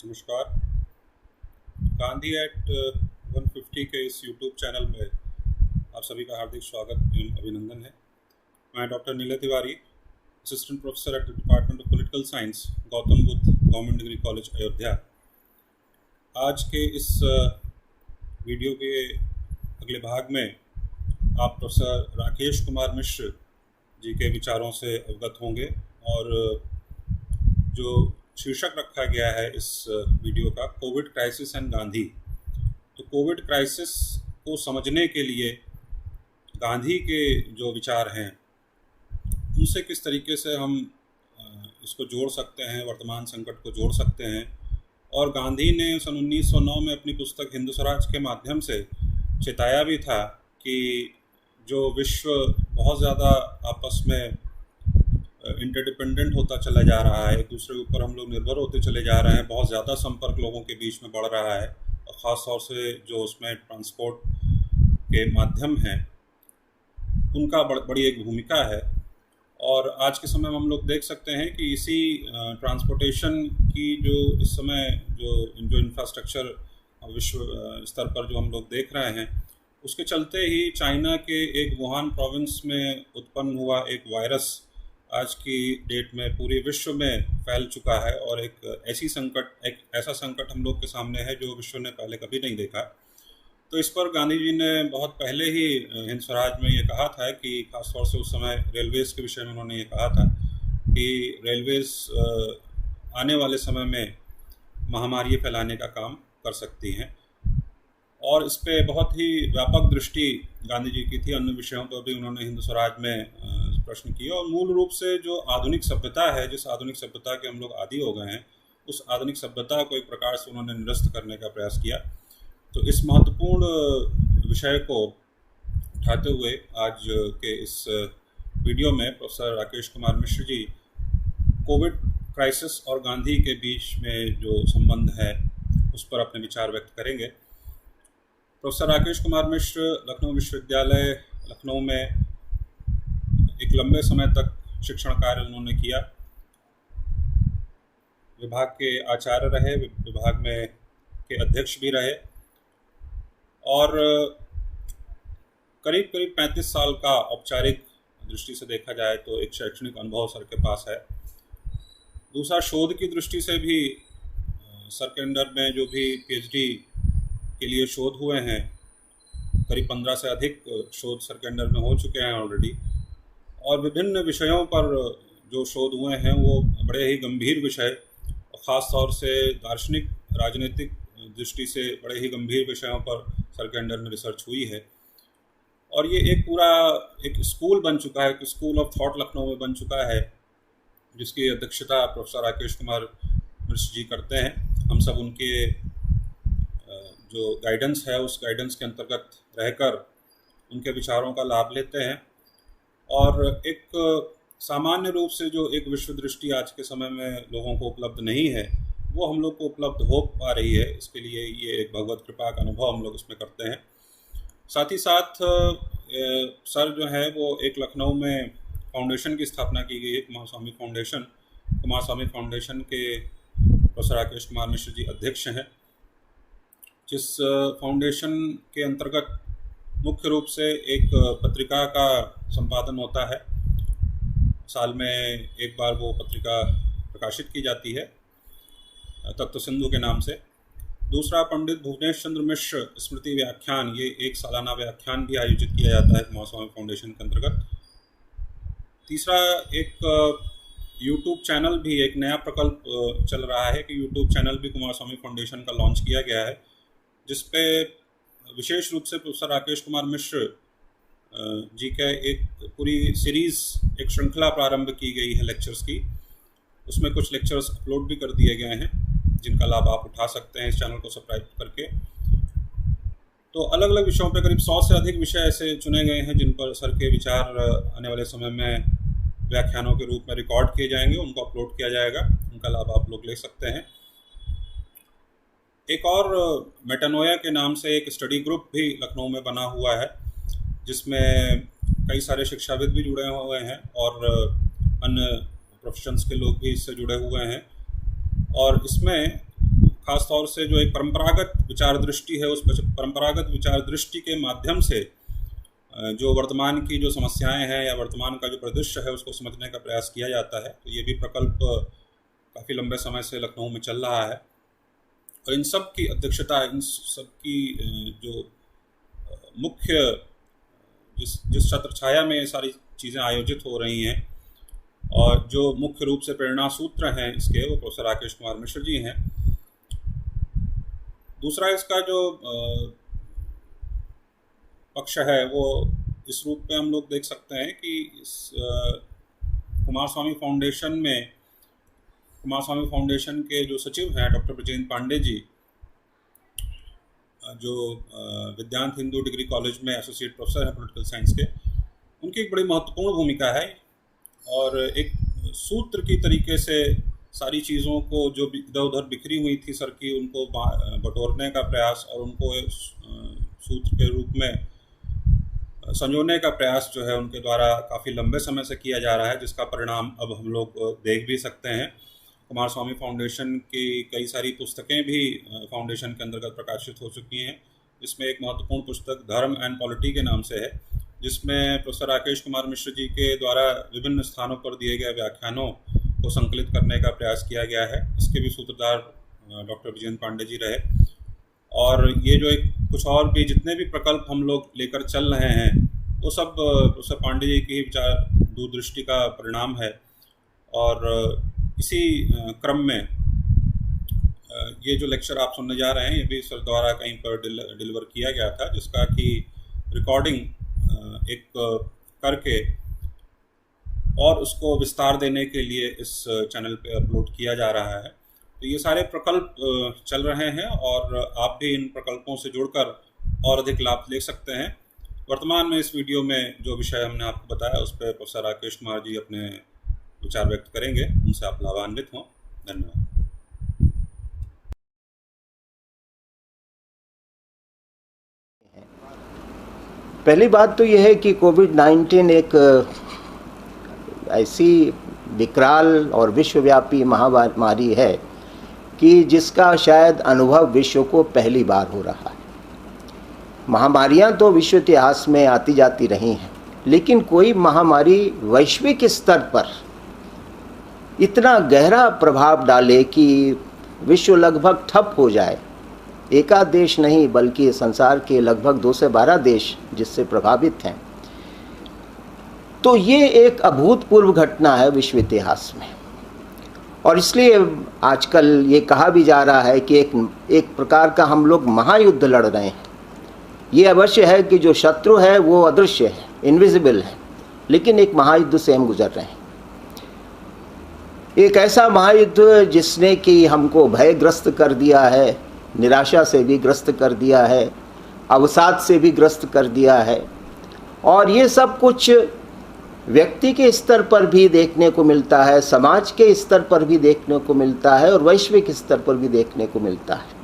नमस्कार। गांधी एट 150 के इस यूट्यूब चैनल में आप सभी का हार्दिक स्वागत एवं अभिनंदन है। मैं डॉक्टर नीले Tiwari, assistant professor at the department of political science, Gautam Buddha government degree college, Ayodhya. आज के इस वीडियो के अगले भाग में आप प्रोफेसर राकेश कुमार मिश्र जी के विचारों से अवगत होंगे और जो शीर्षक रखा गया है इस वीडियो का, कोविड क्राइसिस एंड गांधी। तो कोविड क्राइसिस को समझने के लिए गांधी के जो विचार हैं उनसे किस तरीके से हम इसको जोड़ सकते हैं, वर्तमान संकट को जोड़ सकते हैं। और गांधी ने सन 1909 में अपनी पुस्तक हिंदू स्वराज के माध्यम से चेताया भी था कि जो विश्व बहुत ज़्यादा आपस में इंटरडिपेंडेंट होता चला जा रहा है, एक दूसरे के ऊपर हम लोग निर्भर होते चले जा रहे हैं, बहुत ज़्यादा संपर्क लोगों के बीच में बढ़ रहा है और ख़ास तौर से जो उसमें ट्रांसपोर्ट के माध्यम हैं उनका बड़ी एक भूमिका है। और आज के समय में हम लोग देख सकते हैं कि इसी ट्रांसपोर्टेशन की जो इस समय जो इंफ्रास्ट्रक्चर विश्व स्तर पर जो हम लोग देख रहे हैं, उसके चलते ही चाइना के एक वुहान प्रोविंस में उत्पन्न हुआ एक वायरस आज की डेट में पूरे विश्व में फैल चुका है और एक ऐसा संकट हम लोग के सामने है जो विश्व ने पहले कभी नहीं देखा। तो इस पर गांधी जी ने बहुत पहले ही हिंद स्वराज में ये कहा था कि खासतौर से उस समय रेलवेज़ के विषय में उन्होंने ये कहा था कि रेलवेज़ आने वाले समय में महामारी फैलाने का काम कर सकती हैं। और इस पर बहुत ही व्यापक दृष्टि गांधी जी की थी। अन्य विषयों पर भी उन्होंने हिंद स्वराज में प्रश्न किए और मूल रूप से जो आधुनिक सभ्यता है, जिस आधुनिक सभ्यता के हम लोग आदी हो गए हैं, उस आधुनिक सभ्यता को एक प्रकार से उन्होंने निरस्त करने का प्रयास किया। तो इस महत्वपूर्ण विषय को उठाते हुए आज के इस वीडियो में professor Rakesh Kumar Mishra ji Covid crisis और गांधी के बीच में जो संबंध है उस पर अपने विचार व्यक्त करेंगे। प्रोफेसर राकेश कुमार मिश्र लखनऊ विश्वविद्यालय लखनऊ में एक लंबे समय तक शिक्षण कार्य उन्होंने किया। विभाग के आचार्य रहे, विभाग में के अध्यक्ष भी रहे और करीब 35 साल का औपचारिक दृष्टि से देखा जाए तो एक शैक्षणिक अनुभव सर के पास है। दूसरा, शोध की दृष्टि से भी सर के अंडर में जो भी पीएचडी के लिए शोध हुए हैं, करीब 15 से अधिक शोध सर के अंडर में हो चुके हैं ऑलरेडी। और विभिन्न विषयों पर जो शोध हुए हैं वो बड़े ही गंभीर विषय, ख़ास तौर से दार्शनिक राजनीतिक दृष्टि से बड़े ही गंभीर विषयों पर सर के अंडर में रिसर्च हुई है। और ये एक पूरा एक स्कूल बन चुका है, एक स्कूल ऑफ थॉट लखनऊ में बन चुका है, जिसकी अध्यक्षता प्रोफेसर राकेश कुमार मिश्र जी करते हैं। हम सब उनके जो गाइडेंस है उस गाइडेंस के अंतर्गत रहकर उनके विचारों का लाभ लेते हैं। और एक सामान्य रूप से जो एक विश्व दृष्टि आज के समय में लोगों को उपलब्ध नहीं है वो हम लोग को उपलब्ध हो पा रही है। इसके लिए ये एक भगवत कृपा का अनुभव हम लोग इसमें करते हैं। साथ ही साथ सर जो है वो एक लखनऊ में फाउंडेशन की स्थापना की गई है, कुमार स्वामी फाउंडेशन। कुमार स्वामी फाउंडेशन के प्रोफेसर राकेश कुमार मिश्र जी अध्यक्ष हैं, जिस फाउंडेशन के अंतर्गत मुख्य रूप से एक पत्रिका का संपादन होता है। साल में एक बार वो पत्रिका प्रकाशित की जाती है, तख्त सिंधु के नाम से। दूसरा, पंडित भुवनेश चंद्र मिश्र स्मृति व्याख्यान, ये एक सालाना व्याख्यान भी आयोजित किया जाता है कुमार स्वामी फाउंडेशन के अंतर्गत। तीसरा, एक यूट्यूब चैनल भी, एक नया प्रकल्प चल रहा है कि यूट्यूब चैनल भी कुमार स्वामी फाउंडेशन का लॉन्च किया गया है, जिसपे विशेष रूप से प्रोफेसर राकेश कुमार मिश्र जी का एक पूरी सीरीज़, एक श्रृंखला प्रारंभ की गई है लेक्चर्स की। उसमें कुछ लेक्चर्स अपलोड भी कर दिए गए हैं जिनका लाभ आप उठा सकते हैं इस चैनल को सब्सक्राइब करके। तो अलग अलग विषयों पे करीब 100 से अधिक विषय ऐसे चुने गए हैं जिन पर सर के विचार आने वाले समय में व्याख्यानों के रूप में रिकॉर्ड किए जाएंगे, उनको अपलोड किया जाएगा, उनका लाभ आप लोग ले सकते हैं। एक और मेटानोया के नाम से एक स्टडी ग्रुप भी लखनऊ में बना हुआ है, जिसमें कई सारे शिक्षाविद भी जुड़े हुए हैं और अन्य प्रोफेशंस के लोग भी इससे जुड़े हुए हैं। और इसमें खास तौर से जो एक परंपरागत विचार दृष्टि है, उस परंपरागत विचार दृष्टि के माध्यम से जो वर्तमान की जो समस्याएं हैं या वर्तमान का जो परिदृश्य है उसको समझने का प्रयास किया जाता है। तो ये भी प्रकल्प काफ़ी लंबे समय से लखनऊ में चल रहा है और इन सब की अध्यक्षता, इन सब की जो मुख्य जिस छत्र छाया में ये सारी चीज़ें आयोजित हो रही हैं और जो मुख्य रूप से प्रेरणा सूत्र हैं इसके, वो प्रोफेसर राकेश कुमार मिश्र जी हैं। दूसरा इसका जो पक्ष है वो इस रूप में हम लोग देख सकते हैं कि इस कुमारस्वामी फाउंडेशन के जो सचिव हैं डॉक्टर ब्रजेंद्र पांडे जी, जो विद्यांत हिंदू डिग्री कॉलेज में एसोसिएट प्रोफेसर हैं पॉलिटिकल साइंस के, उनकी एक बड़ी महत्वपूर्ण भूमिका है और एक सूत्र की तरीके से सारी चीज़ों को जो इधर उधर बिखरी हुई थी सर की, उनको बटोरने का प्रयास और उनको सूत्र के रूप में संजोने का प्रयास जो है उनके द्वारा काफ़ी लंबे समय से किया जा रहा है, जिसका परिणाम अब हम लोग देख भी सकते हैं। कुमारस्वामी फाउंडेशन की कई सारी पुस्तकें भी फाउंडेशन के अंतर्गत प्रकाशित हो चुकी हैं। इसमें एक महत्वपूर्ण पुस्तक धर्म एंड पॉलिटी के नाम से है, जिसमें प्रोफेसर राकेश कुमार मिश्र जी के द्वारा विभिन्न स्थानों पर दिए गए व्याख्यानों को संकलित करने का प्रयास किया गया है। इसके भी सूत्रधार डॉक्टर ब्रजेंद्र पांडे जी रहे और ये जो एक कुछ और भी जितने भी प्रकल्प हम लोग लेकर चल रहे हैं वो सब प्रोफेसर पांडे जी की विचार दूरदृष्टि का परिणाम है। और इसी क्रम में ये जो लेक्चर आप सुनने जा रहे हैं ये भी सर द्वारा कहीं पर डिलीवर किया गया था, जिसका कि रिकॉर्डिंग एक करके और उसको विस्तार देने के लिए इस चैनल पे अपलोड किया जा रहा है। तो ये सारे प्रकल्प चल रहे हैं और आप भी इन प्रकल्पों से जुड़कर और अधिक लाभ ले सकते हैं। वर्तमान में इस वीडियो में जो विषय हमने आपको बताया उस पर प्रोफेसर राकेश कुमार जी अपने विचार व्यक्त करेंगे, उनसे आप लाभान्वित हों। धन्यवाद। पहली बात तो यह है कि कोविड-19 एक ऐसी विकराल और विश्वव्यापी महामारी है कि जिसका शायद अनुभव विश्व को पहली बार हो रहा है। महामारियां तो विश्व इतिहास में आती जाती रही हैं, लेकिन कोई महामारी वैश्विक स्तर पर इतना गहरा प्रभाव डाले कि विश्व लगभग ठप हो जाए, एकाध देश नहीं बल्कि संसार के लगभग 2 से 12 देश जिससे प्रभावित हैं, तो ये एक अभूतपूर्व घटना है विश्व इतिहास में। और इसलिए आजकल ये कहा भी जा रहा है कि एक प्रकार का हम लोग महायुद्ध लड़ रहे हैं। ये अवश्य है कि जो शत्रु है वो अदृश्य है, इनविजिबल है, लेकिन एक महायुद्ध से हम गुजर रहे हैं। एक ऐसा महायुद्ध जिसने कि हमको भयग्रस्त कर दिया है, निराशा से भी ग्रस्त कर दिया है, अवसाद से भी ग्रस्त कर दिया है, और ये सब कुछ व्यक्ति के स्तर पर भी देखने को मिलता है, समाज के स्तर पर भी देखने को मिलता है और वैश्विक स्तर पर भी देखने को मिलता है।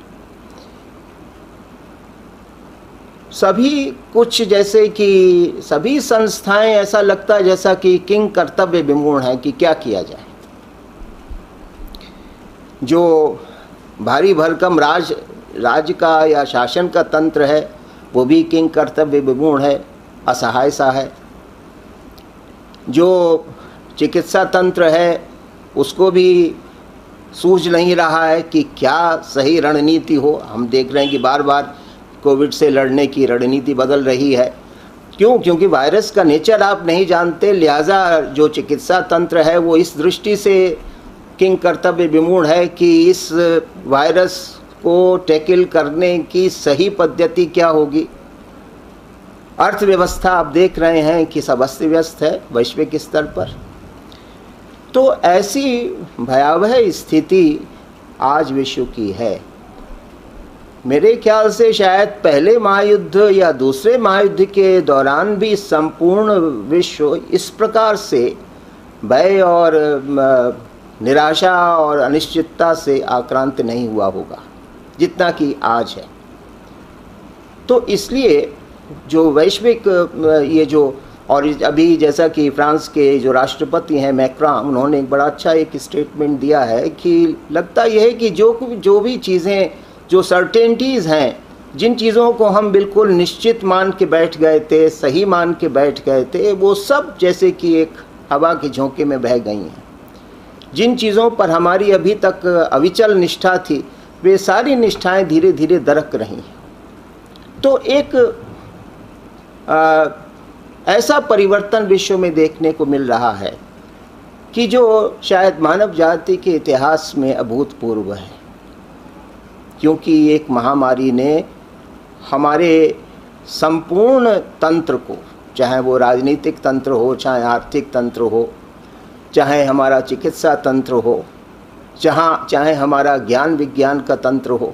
सभी कुछ जैसे कि सभी संस्थाएं ऐसा लगता है जैसा कि किंग कर्तव्य विमूढ़ हैं कि क्या किया जाए। जो भारी भरकम राज का या शासन का तंत्र है वो भी किंग कर्तव्य विमूढ़ है, असहाय सा है। जो चिकित्सा तंत्र है उसको भी सूझ नहीं रहा है कि क्या सही रणनीति हो। हम देख रहे हैं कि बार बार कोविड से लड़ने की रणनीति बदल रही है। क्यों? क्योंकि वायरस का नेचर आप नहीं जानते, लिहाजा जो चिकित्सा तंत्र है वो इस दृष्टि से किंग कर्तव्य विमूढ़ है कि इस वायरस को टैकल करने की सही पद्धति क्या होगी। अर्थव्यवस्था आप देख रहे हैं कि सब अस्त व्यस्त है वैश्विक स्तर पर। तो ऐसी भयावह स्थिति आज विश्व की है। मेरे ख्याल से शायद पहले महायुद्ध या दूसरे महायुद्ध के दौरान भी संपूर्ण विश्व इस प्रकार से भय और निराशा और अनिश्चितता से आक्रांत नहीं हुआ होगा जितना कि आज है। तो इसलिए जो वैश्विक ये जो और अभी जैसा कि फ्रांस के जो राष्ट्रपति हैं मैक्रान, उन्होंने एक बड़ा अच्छा एक स्टेटमेंट दिया है कि लगता यह है कि जो भी चीज़ें, जो सर्टेनिटीज़ हैं, जिन चीज़ों को हम बिल्कुल निश्चित मान के बैठ गए थे, सही मान के बैठ गए थे, वो सब जैसे कि एक हवा के झोंके में बह गई हैं। जिन चीज़ों पर हमारी अभी तक अविचल निष्ठा थी, वे सारी निष्ठाएं धीरे धीरे दरक रही हैं। तो एक ऐसा परिवर्तन विश्व में देखने को मिल रहा है कि जो शायद मानव जाति के इतिहास में अभूतपूर्व है, क्योंकि एक महामारी ने हमारे संपूर्ण तंत्र को, चाहे वो राजनीतिक तंत्र हो, चाहे आर्थिक तंत्र हो, चाहे हमारा चिकित्सा तंत्र हो, चाहे हमारा ज्ञान विज्ञान का तंत्र हो,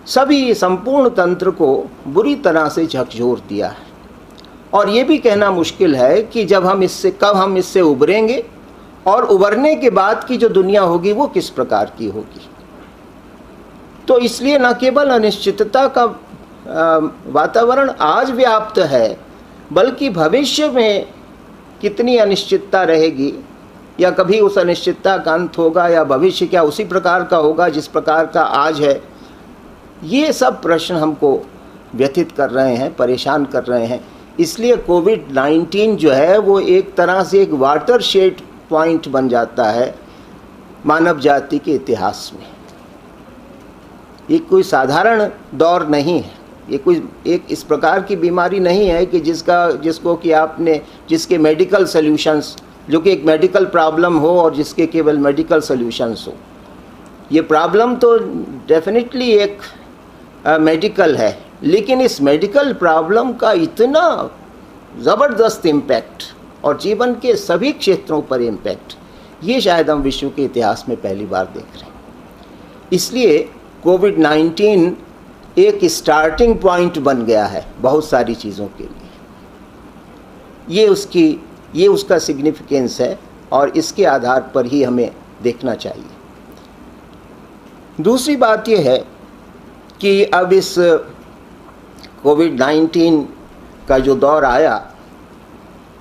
सभी संपूर्ण तंत्र को बुरी तरह से झकझोर दिया है। और ये भी कहना मुश्किल है कि कब हम इससे उभरेंगे और उभरने के बाद की जो दुनिया होगी वो किस प्रकार की होगी। तो इसलिए न केवल अनिश्चितता का वातावरण आज व्याप्त है, बल्कि भविष्य में कितनी अनिश्चितता रहेगी, या कभी उस अनिश्चितता का अंत होगा, या भविष्य क्या उसी प्रकार का होगा जिस प्रकार का आज है। ये सब प्रश्न हमको व्यथित कर रहे हैं, परेशान कर रहे हैं। इसलिए कोविड-19 जो है वो एक तरह से एक वाटरशेड पॉइंट बन जाता है मानव जाति के इतिहास में। ये कोई साधारण दौर नहीं है, ये कोई एक इस प्रकार की बीमारी नहीं है कि जिसके मेडिकल सॉल्यूशंस, जो कि एक मेडिकल प्रॉब्लम हो और जिसके केवल मेडिकल सॉल्यूशंस हो। ये प्रॉब्लम तो डेफिनेटली एक मेडिकल है, लेकिन इस मेडिकल प्रॉब्लम का इतना ज़बरदस्त इम्पैक्ट और जीवन के सभी क्षेत्रों पर इम्पैक्ट, ये शायद हम विश्व के इतिहास में पहली बार देख रहे हैं। इसलिए कोविड-19 एक स्टार्टिंग पॉइंट बन गया है बहुत सारी चीज़ों के लिए। ये उसका सिग्निफिकेंस है और इसके आधार पर ही हमें देखना चाहिए। दूसरी बात ये है कि अब इस कोविड-19 का जो दौर आया,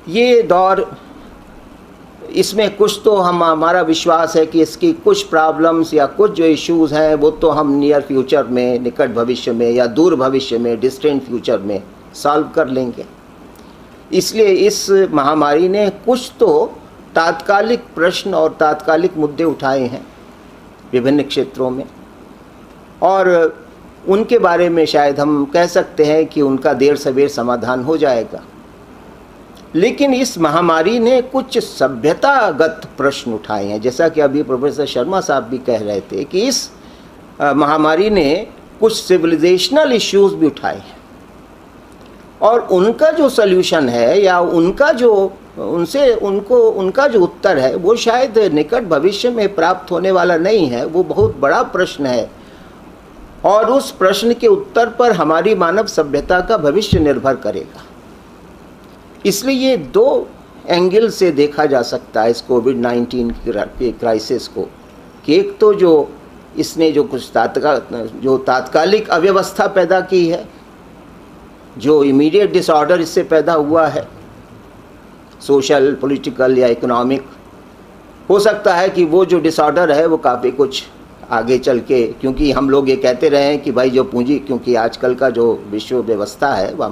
ये दौर, इसमें कुछ तो हमारा विश्वास है कि इसकी कुछ प्रॉब्लम्स या कुछ जो इश्यूज़ हैं वो तो हम नियर फ्यूचर में, निकट भविष्य में या दूर भविष्य में, डिस्टेंट फ्यूचर में सॉल्व कर लेंगे। इसलिए इस महामारी ने कुछ तो तात्कालिक प्रश्न और तात्कालिक मुद्दे उठाए हैं विभिन्न क्षेत्रों में, और उनके बारे में शायद हम कह सकते हैं कि उनका देर सवेर समाधान हो जाएगा। लेकिन इस महामारी ने कुछ सभ्यतागत प्रश्न उठाए हैं, जैसा कि अभी प्रोफेसर शर्मा साहब भी कह रहे थे कि इस महामारी ने कुछ सिविलाइजेशनल इश्यूज भी उठाए हैं, और उनका जो सल्यूशन है या उनका जो उत्तर है वो शायद निकट भविष्य में प्राप्त होने वाला नहीं है। वो बहुत बड़ा प्रश्न है, और उस प्रश्न के उत्तर पर हमारी मानव सभ्यता का भविष्य निर्भर करेगा। इसलिए ये दो एंगल से देखा जा सकता है इस कोविड-19 के क्राइसिस को, कि एक तो जो इसने जो कुछ तात्कालिक अव्यवस्था पैदा की है, जो इमीडिएट डिसऑर्डर इससे पैदा हुआ है, सोशल, पॉलिटिकल या इकोनॉमिक, हो सकता है कि वो जो डिसऑर्डर है वो काफ़ी कुछ आगे चल के, क्योंकि हम लोग ये कहते रहे हैं कि भाई जो क्योंकि आजकल का जो विश्व व्यवस्था है वो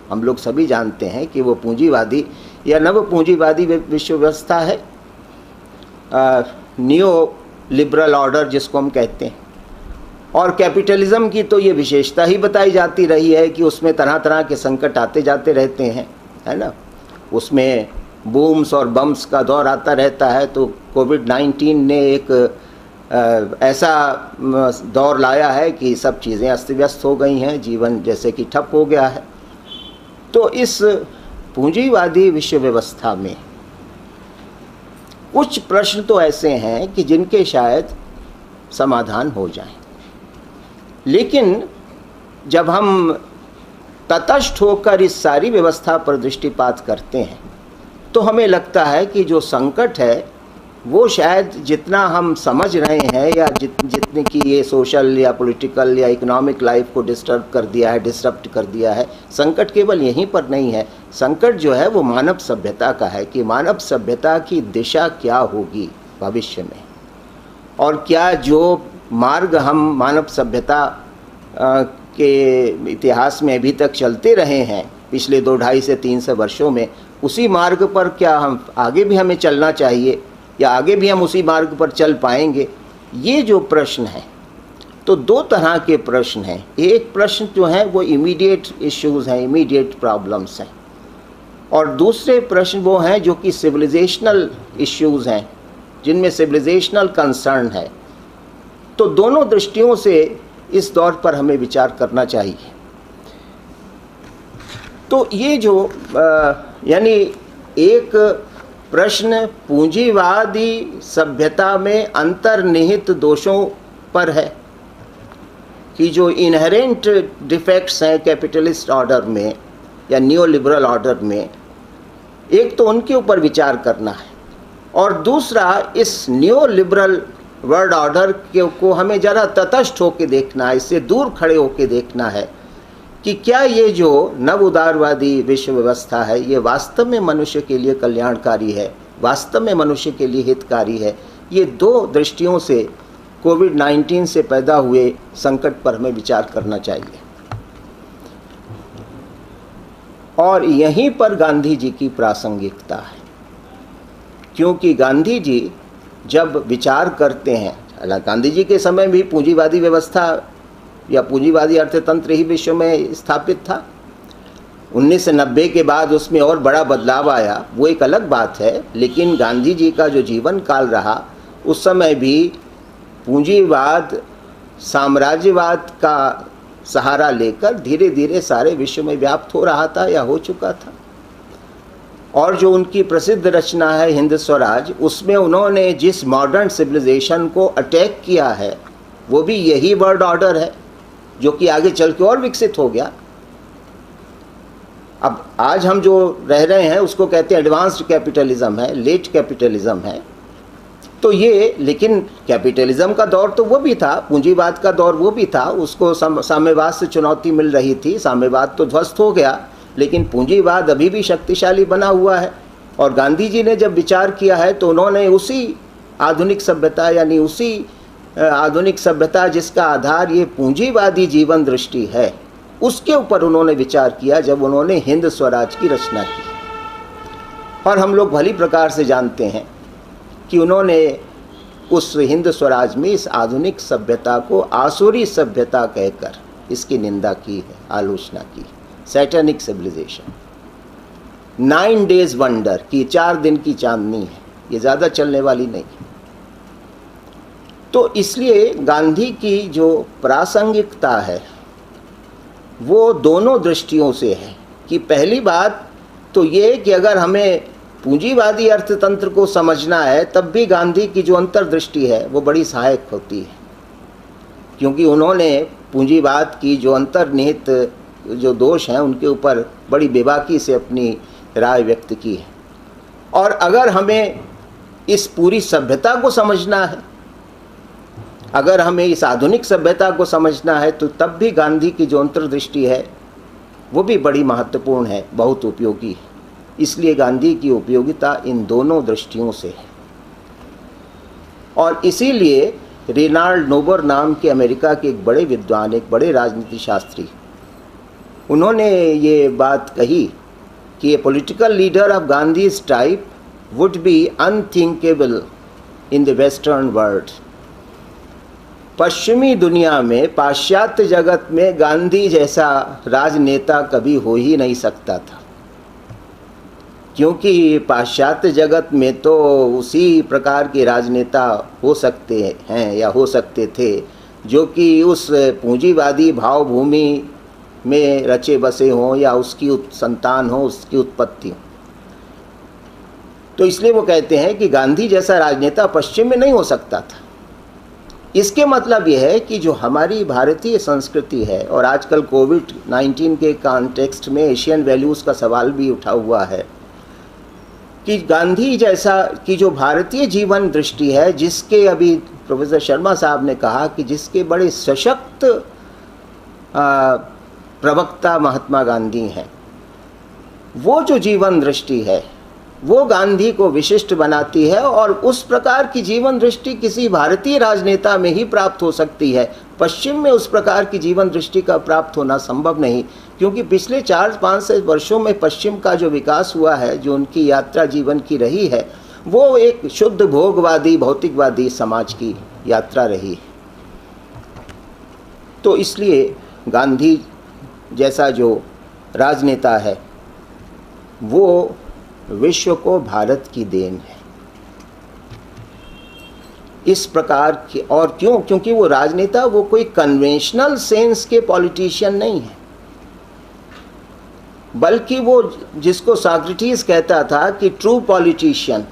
हम लोग सभी जानते हैं कि वो पूंजीवादी या नव पूंजीवादी विश्व व्यवस्था है, नियो लिबरल ऑर्डर जिसको हम कहते हैं। और कैपिटलिज्म की तो ये विशेषता ही बताई जाती रही है कि उसमें तरह तरह के संकट आते जाते रहते हैं, है ना। उसमें बूम्स और बम्स का दौर आता रहता है। तो कोविड-19 ने एक ऐसा दौर लाया है कि सब चीज़ें अस्त व्यस्त हो गई हैं, जीवन जैसे कि ठप हो गया है। तो इस पूंजीवादी विश्व व्यवस्था में कुछ प्रश्न तो ऐसे हैं कि जिनके शायद समाधान हो जाएं, लेकिन जब हम तटस्थ होकर इस सारी व्यवस्था पर दृष्टिपात करते हैं तो हमें लगता है कि जो संकट है वो शायद जितना हम समझ रहे हैं या जितने की ये सोशल या पॉलिटिकल या इकोनॉमिक लाइफ को डिस्टर्ब कर दिया है, संकट केवल यहीं पर नहीं है। संकट जो है वो मानव सभ्यता का है कि मानव सभ्यता की दिशा क्या होगी भविष्य में, और क्या जो मार्ग हम मानव सभ्यता के इतिहास में अभी तक चलते रहे हैं पिछले 2-2.5 से 300 वर्षों में, उसी मार्ग पर क्या हम आगे भी हमें चलना चाहिए या आगे भी हम उसी मार्ग पर चल पाएंगे, ये जो प्रश्न है। तो 2 तरह के प्रश्न हैं। एक प्रश्न जो है वो इमीडिएट इश्यूज़ हैं, इमीडिएट प्रॉब्लम्स हैं, और दूसरे प्रश्न वो हैं जो कि सिविलाइजेशनल इश्यूज़ हैं, जिनमें सिविलाइजेशनल कंसर्न है। तो दोनों दृष्टियों से इस दौर पर हमें विचार करना चाहिए। तो ये जो यानी एक प्रश्न पूंजीवादी सभ्यता में अंतर्निहित दोषों पर है कि जो इनहेरेंट डिफेक्ट्स हैं कैपिटलिस्ट ऑर्डर में या न्यू लिबरल ऑर्डर में, एक तो उनके ऊपर विचार करना है, और दूसरा इस न्यू लिबरल वर्ल्ड ऑर्डर को हमें ज़रा तटस्थ होकर देखना है, इससे दूर खड़े होकर देखना है कि क्या ये जो नव उदारवादी विश्व व्यवस्था है ये वास्तव में मनुष्य के लिए कल्याणकारी है, वास्तव में मनुष्य के लिए हितकारी है। ये 2 दृष्टियों से कोविड-19 से पैदा हुए संकट पर हमें विचार करना चाहिए। और यहीं पर गांधी जी की प्रासंगिकता है, क्योंकि गांधी जी जब विचार करते हैं, गांधी जी के समय भी पूंजीवादी व्यवस्था या पूंजीवादी अर्थतंत्र ही विश्व में स्थापित था। 1990 के बाद उसमें और बड़ा बदलाव आया, वो एक अलग बात है, लेकिन गांधी जी का जो जीवन काल रहा उस समय भी पूंजीवाद साम्राज्यवाद का सहारा लेकर धीरे धीरे सारे विश्व में व्याप्त हो रहा था या हो चुका था। और जो उनकी प्रसिद्ध रचना है हिंद स्वराज, उसमें उन्होंने जिस मॉडर्न सिविलाइजेशन को अटैक किया है वो भी यही वर्ल्ड ऑर्डर है जो कि आगे चल के और विकसित हो गया। अब आज हम जो रह रहे हैं उसको कहते हैं एडवांस्ड कैपिटलिज्म है, लेट कैपिटलिज्म है। तो ये, लेकिन कैपिटलिज्म का दौर तो वो भी था, पूंजीवाद का दौर वो भी था, उसको साम्यवाद से चुनौती मिल रही थी। साम्यवाद तो ध्वस्त हो गया, लेकिन पूंजीवाद अभी भी शक्तिशाली बना हुआ है। और गांधी जी ने जब विचार किया है तो उन्होंने उसी आधुनिक सभ्यता, यानी उसी आधुनिक सभ्यता जिसका आधार ये पूंजीवादी जीवन दृष्टि है, उसके ऊपर उन्होंने विचार किया जब उन्होंने हिंद स्वराज की रचना की। और हम लोग भली प्रकार से जानते हैं कि उन्होंने उस हिंद स्वराज में इस आधुनिक सभ्यता को आसुरी सभ्यता कहकर इसकी निंदा की है, आलोचना की। सैटेनिक सिविलाइजेशन, 9 डेज वंडर की 4 दिन की चांदनी है, ये ज़्यादा चलने वाली नहीं। तो इसलिए गांधी की जो प्रासंगिकता है वो दोनों दृष्टियों से है कि पहली बात तो ये कि अगर हमें पूंजीवादी अर्थतंत्र को समझना है तब भी गांधी की जो अंतर्दृष्टि है वो बड़ी सहायक होती है, क्योंकि उन्होंने पूंजीवाद की जो अंतर्निहित जो दोष हैं उनके ऊपर बड़ी बेबाकी से अपनी राय व्यक्त की है। और अगर हमें इस पूरी सभ्यता को समझना है, अगर हमें इस आधुनिक सभ्यता को समझना है, तो तब भी गांधी की जो अंतर्दृष्टि है वो भी बड़ी महत्वपूर्ण है, बहुत उपयोगी है। इसलिए गांधी की उपयोगिता इन दोनों दृष्टियों से है। और इसीलिए रेनाल्ड नोबर नाम के अमेरिका के एक बड़े विद्वान, एक बड़े राजनीति शास्त्री, उन्होंने ये बात कही कि a political leader of Gandhi's type would be unthinkable in the western world. पश्चिमी दुनिया में, पाश्चात्य जगत में गांधी जैसा राजनेता कभी हो ही नहीं सकता था, क्योंकि पाश्चात्य जगत में तो उसी प्रकार के राजनेता हो सकते हैं या हो सकते थे जो कि उस पूंजीवादी भावभूमि में रचे बसे हों या उसकी संतान हो, उसकी उत्पत्ति हो। तो इसलिए वो कहते हैं कि गांधी जैसा राजनेता पश्चिम में नहीं हो सकता था। इसके मतलब यह है कि जो हमारी भारतीय संस्कृति है, और आजकल कोविड-19 के कॉन्टेक्स्ट में एशियन वैल्यूज़ का सवाल भी उठा हुआ है, कि गांधी जैसा कि जो भारतीय जीवन दृष्टि है, जिसके अभी प्रोफेसर शर्मा साहब ने कहा कि जिसके बड़े सशक्त प्रवक्ता महात्मा गांधी हैं, वो जो जीवन दृष्टि है वो गांधी को विशिष्ट बनाती है, और उस प्रकार की जीवन दृष्टि किसी भारतीय राजनेता में ही प्राप्त हो सकती है। पश्चिम में उस प्रकार की जीवन दृष्टि का प्राप्त होना संभव नहीं, क्योंकि पिछले 4-5 वर्षों में पश्चिम का जो विकास हुआ है, जो उनकी यात्रा जीवन की रही है, वो एक शुद्ध भोगवादी भौतिकवादी समाज की यात्रा रही है। तो इसलिए गांधी जैसा जो राजनेता है वो विश्व को भारत की देन है। इस प्रकार की, और क्यों? क्योंकि वो राजनेता वो कोई कन्वेंशनल सेंस के पॉलिटिशियन नहीं है, बल्कि वो जिसको सॉक्रेटिस कहता था कि ट्रू पॉलिटिशियन,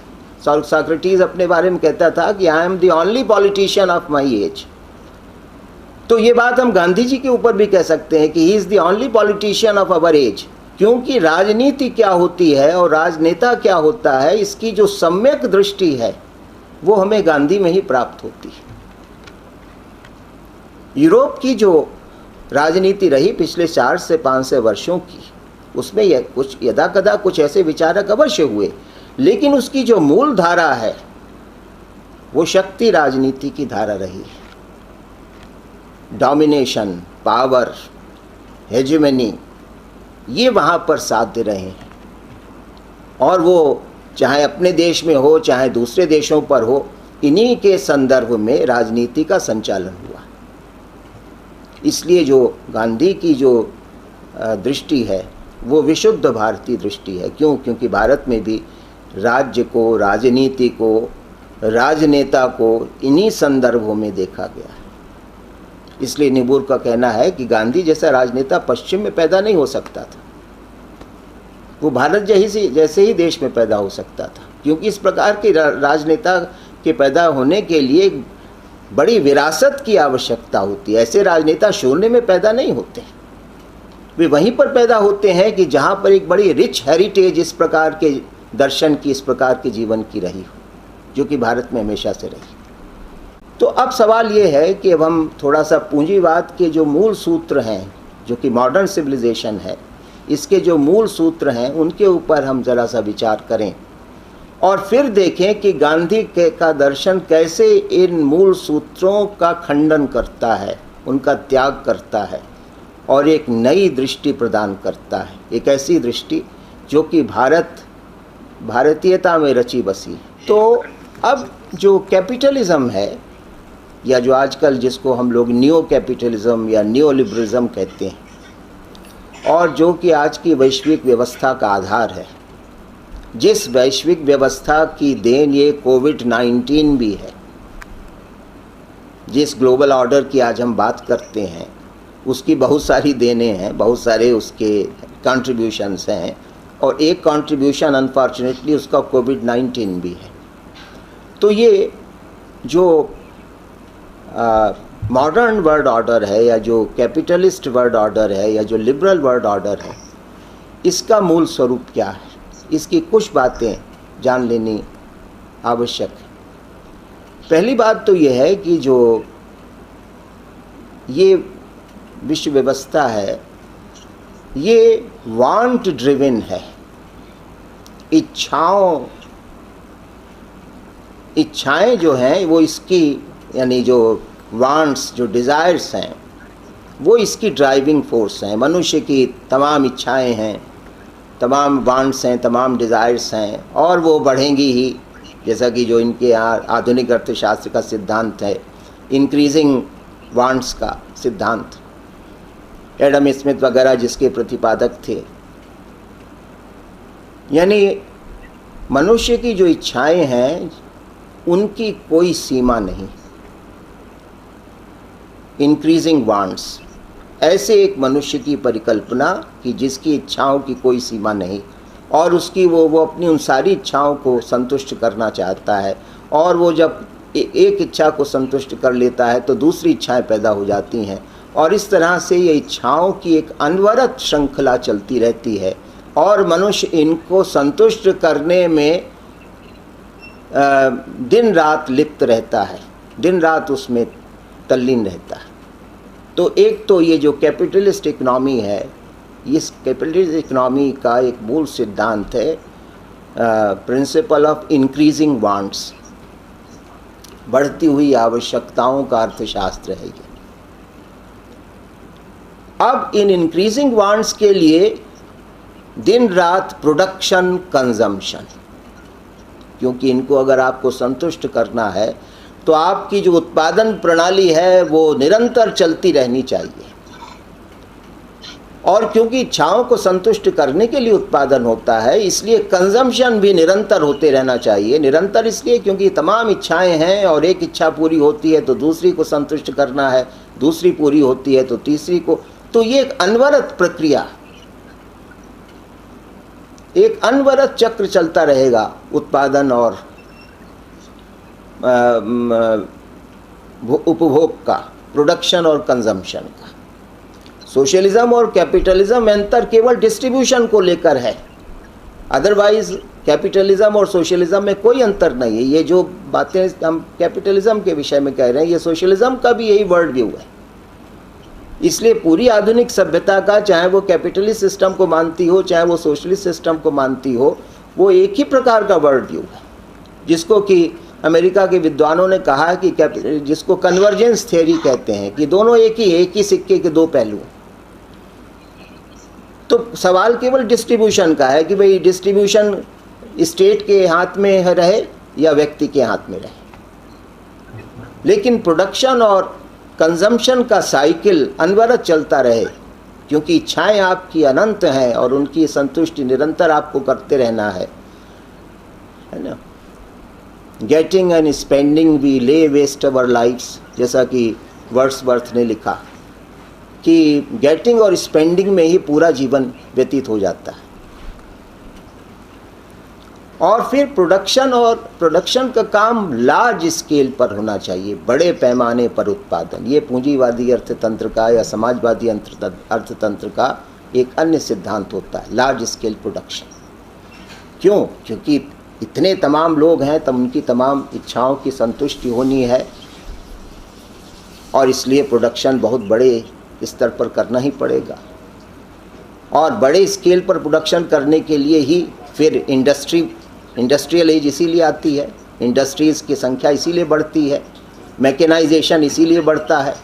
सॉक्रेटिस अपने बारे में कहता था कि I am the only politician of my age. तो ये बात हम गांधी जी के ऊपर भी कह सकते हैं कि he is the only politician of our age, क्योंकि राजनीति क्या होती है और राजनेता क्या होता है, इसकी जो सम्यक दृष्टि है वो हमें गांधी में ही प्राप्त होती है। यूरोप की जो राजनीति रही पिछले 4 से 5 वर्षों की, उसमें यह कुछ यदाकदा कुछ ऐसे विचारक अवश्य हुए, लेकिन उसकी जो मूल धारा है वो शक्ति राजनीति की धारा रही है। डोमिनेशन, पावर, हेजेमनी, ये वहाँ पर साध्य रहे हैं, और वो चाहे अपने देश में हो चाहे दूसरे देशों पर हो, इन्हीं के संदर्भ में राजनीति का संचालन हुआ। इसलिए जो गांधी की जो दृष्टि है वो विशुद्ध भारतीय दृष्टि है। क्यों? क्योंकि भारत में भी राज्य को, राजनीति को, राजनेता को इन्हीं संदर्भों में देखा गया है। इसलिए निबूर का कहना है कि गांधी जैसा राजनेता पश्चिम में पैदा नहीं हो सकता था, वो भारत जैसे ही देश में पैदा हो सकता था, क्योंकि इस प्रकार के राजनेता के पैदा होने के लिए बड़ी विरासत की आवश्यकता होती है। ऐसे राजनेता शून्य में पैदा नहीं होते, वे वहीं पर पैदा होते हैं कि जहाँ पर एक बड़ी रिच हेरिटेज इस प्रकार के दर्शन की, इस प्रकार के जीवन की रही हो, जो कि भारत में हमेशा से रही। तो अब सवाल ये है कि अब हम थोड़ा सा पूंजीवाद के जो मूल सूत्र हैं, जो कि मॉडर्न सिविलाइजेशन है, इसके जो मूल सूत्र हैं उनके ऊपर हम ज़रा सा विचार करें और फिर देखें कि गांधी का दर्शन कैसे इन मूल सूत्रों का खंडन करता है, उनका त्याग करता है और एक नई दृष्टि प्रदान करता है। एक ऐसी दृष्टि जो कि भारतीयता में रची बसी। तो अब जो कैपिटलिज्म है, या जो आजकल जिसको हम लोग न्यू कैपिटलिज्म या न्यू लिबरलिज्म कहते हैं, और जो कि आज की वैश्विक व्यवस्था का आधार है, जिस वैश्विक व्यवस्था की देन ये कोविड-19 भी है, जिस ग्लोबल ऑर्डर की आज हम बात करते हैं, उसकी बहुत सारी देनें हैं, बहुत सारे उसके कंट्रीब्यूशंस हैं, और एक कंट्रीब्यूशन अनफॉर्चुनेटली उसका कोविड-19 भी है। तो ये जो मॉडर्न वर्ल्ड ऑर्डर है, या जो कैपिटलिस्ट वर्ल्ड ऑर्डर है, या जो लिबरल वर्ल्ड ऑर्डर है, इसका मूल स्वरूप क्या है, इसकी कुछ बातें जान लेनी आवश्यक है। पहली बात तो ये है कि जो ये विश्व व्यवस्था है ये वांट ड्रिवन है, इच्छाएं जो हैं वो इसकी, यानी जो वांट्स, जो डिज़ायर्स हैं, वो इसकी ड्राइविंग फोर्स हैं। मनुष्य की तमाम इच्छाएं हैं, तमाम वांट्स हैं, तमाम डिज़ायर्स हैं, और वो बढ़ेंगी ही, जैसा कि जो इनके यहाँ आधुनिक अर्थशास्त्र का सिद्धांत है, इंक्रीजिंग वांट्स का सिद्धांत, एडम स्मिथ वगैरह जिसके प्रतिपादक थे। यानी मनुष्य की जो इच्छाएं हैं उनकी कोई सीमा नहीं। इंक्रीजिंग वांट्स, ऐसे एक मनुष्य की परिकल्पना कि जिसकी इच्छाओं की कोई सीमा नहीं, और उसकी वो अपनी उन सारी इच्छाओं को संतुष्ट करना चाहता है, और वो जब एक इच्छा को संतुष्ट कर लेता है तो दूसरी इच्छाएं पैदा हो जाती हैं, और इस तरह से ये इच्छाओं की एक अनवरत श्रृंखला चलती रहती है। और मनुष्य इनको संतुष्ट करने में दिन रात लिप्त रहता है, दिन रात उसमें तल्लीन रहता है। तो एक तो ये जो कैपिटलिस्ट इकनॉमी है, इस कैपिटलिस्ट इकनॉमी का एक मूल सिद्धांत है प्रिंसिपल ऑफ इंक्रीजिंग वांट्स, बढ़ती हुई आवश्यकताओं का अर्थशास्त्र है ये। अब इन इंक्रीजिंग वांट्स के लिए दिन रात प्रोडक्शन कंजम्पशन, क्योंकि इनको अगर आपको संतुष्ट करना है तो आपकी जो उत्पादन प्रणाली है वो निरंतर चलती रहनी चाहिए। और क्योंकि इच्छाओं को संतुष्ट करने के लिए उत्पादन होता है, इसलिए कंजम्पशन भी निरंतर होते रहना चाहिए। निरंतर इसलिए क्योंकि तमाम इच्छाएं हैं और एक इच्छा पूरी होती है तो दूसरी को संतुष्ट करना है, दूसरी पूरी होती है तो तीसरी को। तो ये एक अनवरत प्रक्रिया, एक अनवरत चक्र चलता रहेगा उत्पादन और उपभोग का, प्रोडक्शन और कंजम्पशन का। सोशलिज्म और कैपिटलिज्म में अंतर केवल डिस्ट्रीब्यूशन को लेकर है, अदरवाइज कैपिटलिज्म और सोशलिज्म में कोई अंतर नहीं है। ये जो बातें हम कैपिटलिज्म के विषय में कह रहे हैं, ये सोशलिज्म का भी यही वर्ल्ड व्यू है। इसलिए पूरी आधुनिक सभ्यता का, चाहे वो कैपिटलिस्ट सिस्टम को मानती हो चाहे वो सोशलिस्ट सिस्टम को मानती हो, वो एक ही प्रकार का वर्ल्ड व्यू है, जिसको कि अमेरिका के विद्वानों ने कहा कि जिसको कन्वर्जेंस थ्योरी कहते हैं, कि दोनों एक ही सिक्के के दो पहलू। तो सवाल केवल डिस्ट्रीब्यूशन का है कि भाई डिस्ट्रीब्यूशन स्टेट के हाथ में रहे या व्यक्ति के हाथ में रहे, लेकिन प्रोडक्शन और कंजम्पशन का साइकिल अनवरत चलता रहे, क्योंकि इच्छाएं आपकी अनंत हैं और उनकी संतुष्टि निरंतर आपको करते रहना है ना। गेटिंग एंड स्पेंडिंग वी ले वेस्ट अवर लाइफ्स, जैसा कि वर्ड्सवर्थ ने लिखा कि गेटिंग और स्पेंडिंग में ही पूरा जीवन व्यतीत हो जाता है। और फिर प्रोडक्शन का काम लार्ज स्केल पर होना चाहिए, बड़े पैमाने पर उत्पादन। ये पूंजीवादी अर्थतंत्र का या समाजवादी अर्थतंत्र का एक अन्य सिद्धांत होता है, लार्ज स्केल प्रोडक्शन। क्यों? क्योंकि इतने तमाम लोग हैं, तब उनकी तमाम इच्छाओं की संतुष्टि होनी है, और इसलिए प्रोडक्शन बहुत बड़े स्तर पर करना ही पड़ेगा। और बड़े स्केल पर प्रोडक्शन करने के लिए ही फिर इंडस्ट्रियल एज इसीलिए आती है, इंडस्ट्रीज़ की संख्या इसीलिए बढ़ती है, मैकेनाइजेशन इसीलिए बढ़ता है,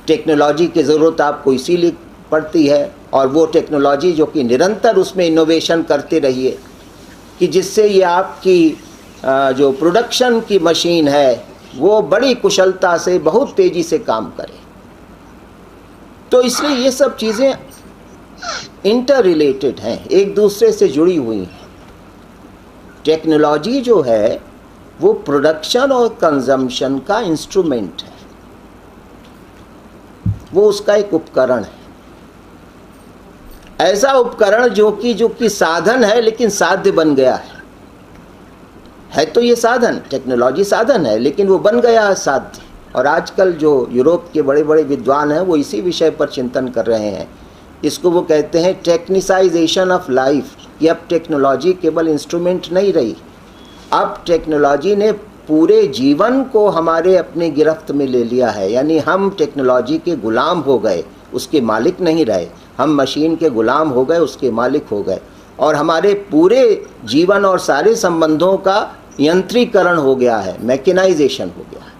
टेक्नोलॉजी की ज़रूरत आपको इसीलिए पड़ती है। और वो टेक्नोलॉजी जो कि निरंतर उसमें इनोवेशन करते रहिए, कि जिससे ये आपकी जो प्रोडक्शन की मशीन है वो बड़ी कुशलता से बहुत तेज़ी से काम करे। तो इसलिए ये सब चीज़ें इंटर रिलेटेड हैं, एक दूसरे से जुड़ी हुई हैं। टेक्नोलॉजी जो है वो प्रोडक्शन और कंजम्पशन का इंस्ट्रूमेंट है, वो उसका एक उपकरण है, ऐसा उपकरण जो कि साधन है लेकिन साध्य बन गया है। तो ये साधन, टेक्नोलॉजी साधन है, लेकिन वो बन गया है साध्य। और आजकल जो यूरोप के बड़े बड़े विद्वान हैं वो इसी विषय पर चिंतन कर रहे हैं। इसको वो कहते हैं टेक्निसाइजेशन ऑफ लाइफ, कि अब टेक्नोलॉजी केवल इंस्ट्रूमेंट नहीं रही, अब टेक्नोलॉजी ने पूरे जीवन को हमारे अपने गिरफ्त में ले लिया है। यानी हम टेक्नोलॉजी के गुलाम हो गए, उसके मालिक नहीं रहे। हम मशीन के गुलाम हो गए, उसके मालिक हो गए, और हमारे पूरे जीवन और सारे संबंधों का यंत्रीकरण हो गया है, मैकेनाइजेशन हो गया है।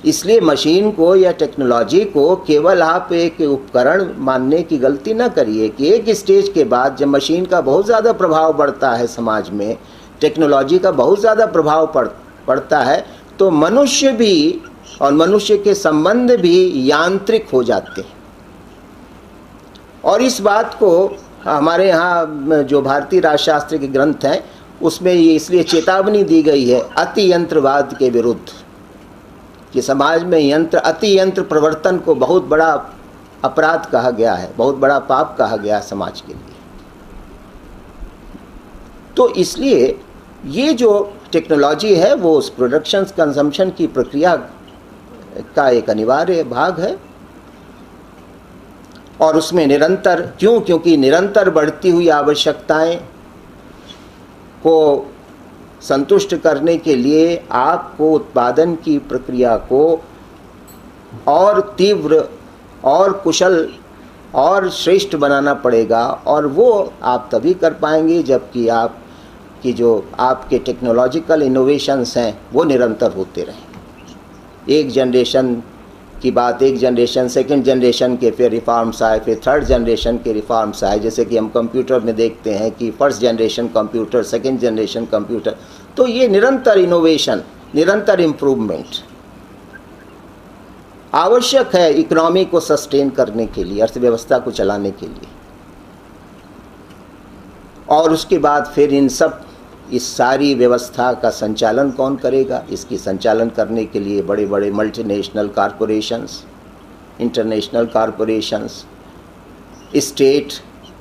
इसलिए मशीन को या टेक्नोलॉजी को केवल आप एक उपकरण मानने की गलती न करिए कि एक स्टेज के बाद जब मशीन का बहुत ज़्यादा प्रभाव बढ़ता है समाज में, टेक्नोलॉजी का बहुत ज़्यादा प्रभाव पड़ता है, तो मनुष्य भी और मनुष्य के संबंध भी यांत्रिक हो जाते हैं। और इस बात को हमारे यहाँ जो भारतीय राजशास्त्र के ग्रंथ हैं उसमें ये इसलिए चेतावनी दी गई है अति यंत्रवाद के विरुद्ध, कि समाज में अति यंत्र प्रवर्तन को बहुत बड़ा अपराध कहा गया है, बहुत बड़ा पाप कहा गया है समाज के लिए। तो इसलिए ये जो टेक्नोलॉजी है वो उस प्रोडक्शन कंजम्पशन की प्रक्रिया का एक अनिवार्य भाग है। और उसमें निरंतर, क्योंकि निरंतर बढ़ती हुई आवश्यकताएं को संतुष्ट करने के लिए आपको उत्पादन की प्रक्रिया को और तीव्र और कुशल और श्रेष्ठ बनाना पड़ेगा, और वो आप तभी कर पाएंगे जबकि आपकी जो आपके टेक्नोलॉजिकल इनोवेशंस हैं वो निरंतर होते रहें। एक जनरेशन की बात, एक जनरेशन, सेकंड जनरेशन के फिर रिफॉर्म्स आए, फिर थर्ड जनरेशन के रिफॉर्म्स आए, जैसे कि हम कंप्यूटर में देखते हैं कि first generation computer, second generation computer. तो ये निरंतर इनोवेशन, निरंतर इम्प्रूवमेंट आवश्यक है इकोनॉमी को सस्टेन करने के लिए, अर्थव्यवस्था को चलाने के लिए। और उसके बाद फिर इस सारी व्यवस्था का संचालन कौन करेगा? इसकी संचालन करने के लिए बड़े बड़े multinational corporations, international corporations, state,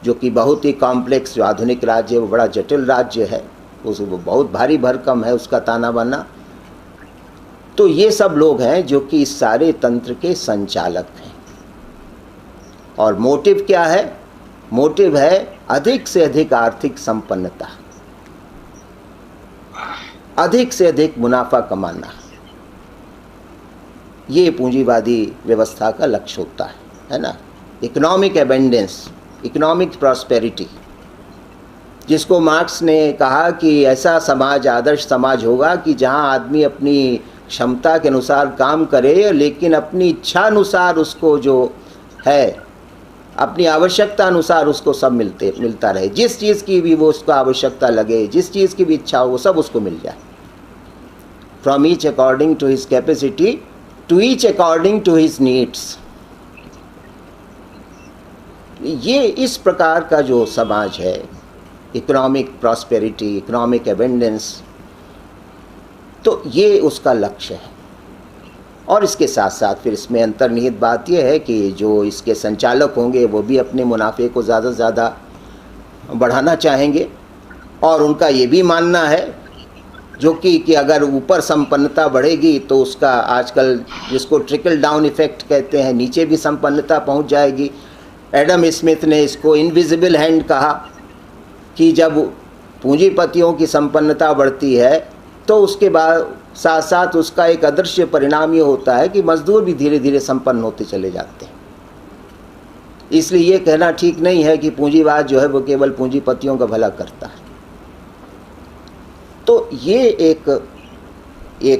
जो कि बहुत ही कॉम्प्लेक्स, जो आधुनिक राज्य है वो बड़ा जटिल राज्य है, वो बहुत भारी भरकम है उसका ताना बाना। तो ये सब लोग हैं जो कि इस सारे तंत्र के संचालक हैं। और मोटिव क्या है? मोटिव है अधिक से अधिक आर्थिक संपन्नता, अधिक से अधिक मुनाफा कमाना। ये पूंजीवादी व्यवस्था का लक्ष्य होता है ना। इकोनॉमिक एबेंडेंस, इकोनॉमिक प्रॉस्पेरिटी, जिसको मार्क्स ने कहा कि ऐसा समाज, आदर्श समाज होगा कि जहां आदमी अपनी क्षमता के अनुसार काम करे, लेकिन अपनी इच्छा अनुसार उसको जो है, अपनी आवश्यकता अनुसार उसको सब मिलता रहे। जिस चीज़ की भी वो उसको आवश्यकता लगे, जिस चीज़ की भी इच्छा हो, वो सब उसको मिल जाए। From each according to his capacity, to each according to his needs. ये इस प्रकार का जो समाज है, इकोनॉमिक प्रॉस्पेरिटी, इकोनॉमिक एबेंडेंस, तो ये उसका लक्ष्य है। और इसके साथ साथ फिर इसमें अंतर्निहित बात यह है कि जो इसके संचालक होंगे वो भी अपने मुनाफे को ज़्यादा से ज़्यादा बढ़ाना चाहेंगे, और उनका ये भी मानना है जो कि अगर ऊपर संपन्नता बढ़ेगी तो उसका, आजकल जिसको ट्रिकल डाउन इफ़ेक्ट कहते हैं, नीचे भी संपन्नता पहुंच जाएगी। एडम स्मिथ ने इसको इनविजिबल हैंड कहा कि जब पूंजीपतियों की संपन्नता बढ़ती है तो उसके बाद साथ साथ उसका एक अदृश्य परिणाम ये होता है कि मजदूर भी धीरे धीरे संपन्न होते चले जाते हैं। इसलिए ये कहना ठीक नहीं है कि पूंजीवाद जो है वो केवल पूंजीपतियों का भला करता है। तो ये एक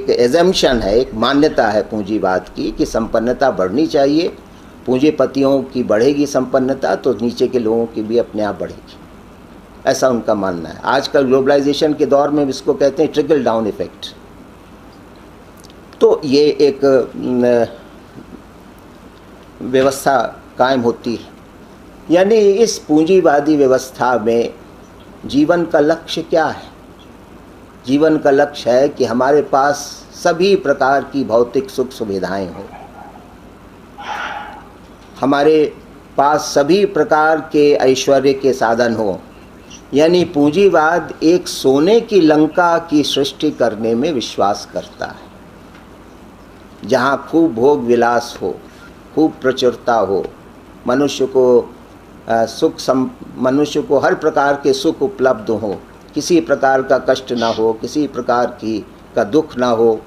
एजम्पशन है, एक मान्यता है पूंजीवाद की कि संपन्नता बढ़नी चाहिए, पूंजीपतियों की बढ़ेगी संपन्नता तो नीचे के लोगों की भी अपने आप बढ़ेगी, ऐसा उनका मानना है। आजकल ग्लोबलाइजेशन के दौर में इसको कहते हैं ट्रिकल डाउन इफेक्ट। तो ये एक व्यवस्था कायम होती है। यानी इस पूंजीवादी व्यवस्था में जीवन का लक्ष्य क्या है? जीवन का लक्ष्य है कि हमारे पास सभी प्रकार की भौतिक सुख सुविधाएं हों, हमारे पास सभी प्रकार के ऐश्वर्य के साधन हों। यानी पूंजीवाद एक सोने की लंका की सृष्टि करने में विश्वास करता है, जहाँ खूब भोग विलास हो, खूब प्रचुरता हो, मनुष्य को हर प्रकार के सुख उपलब्ध हो, किसी प्रकार का कष्ट ना हो, किसी प्रकार का दुख ना हो।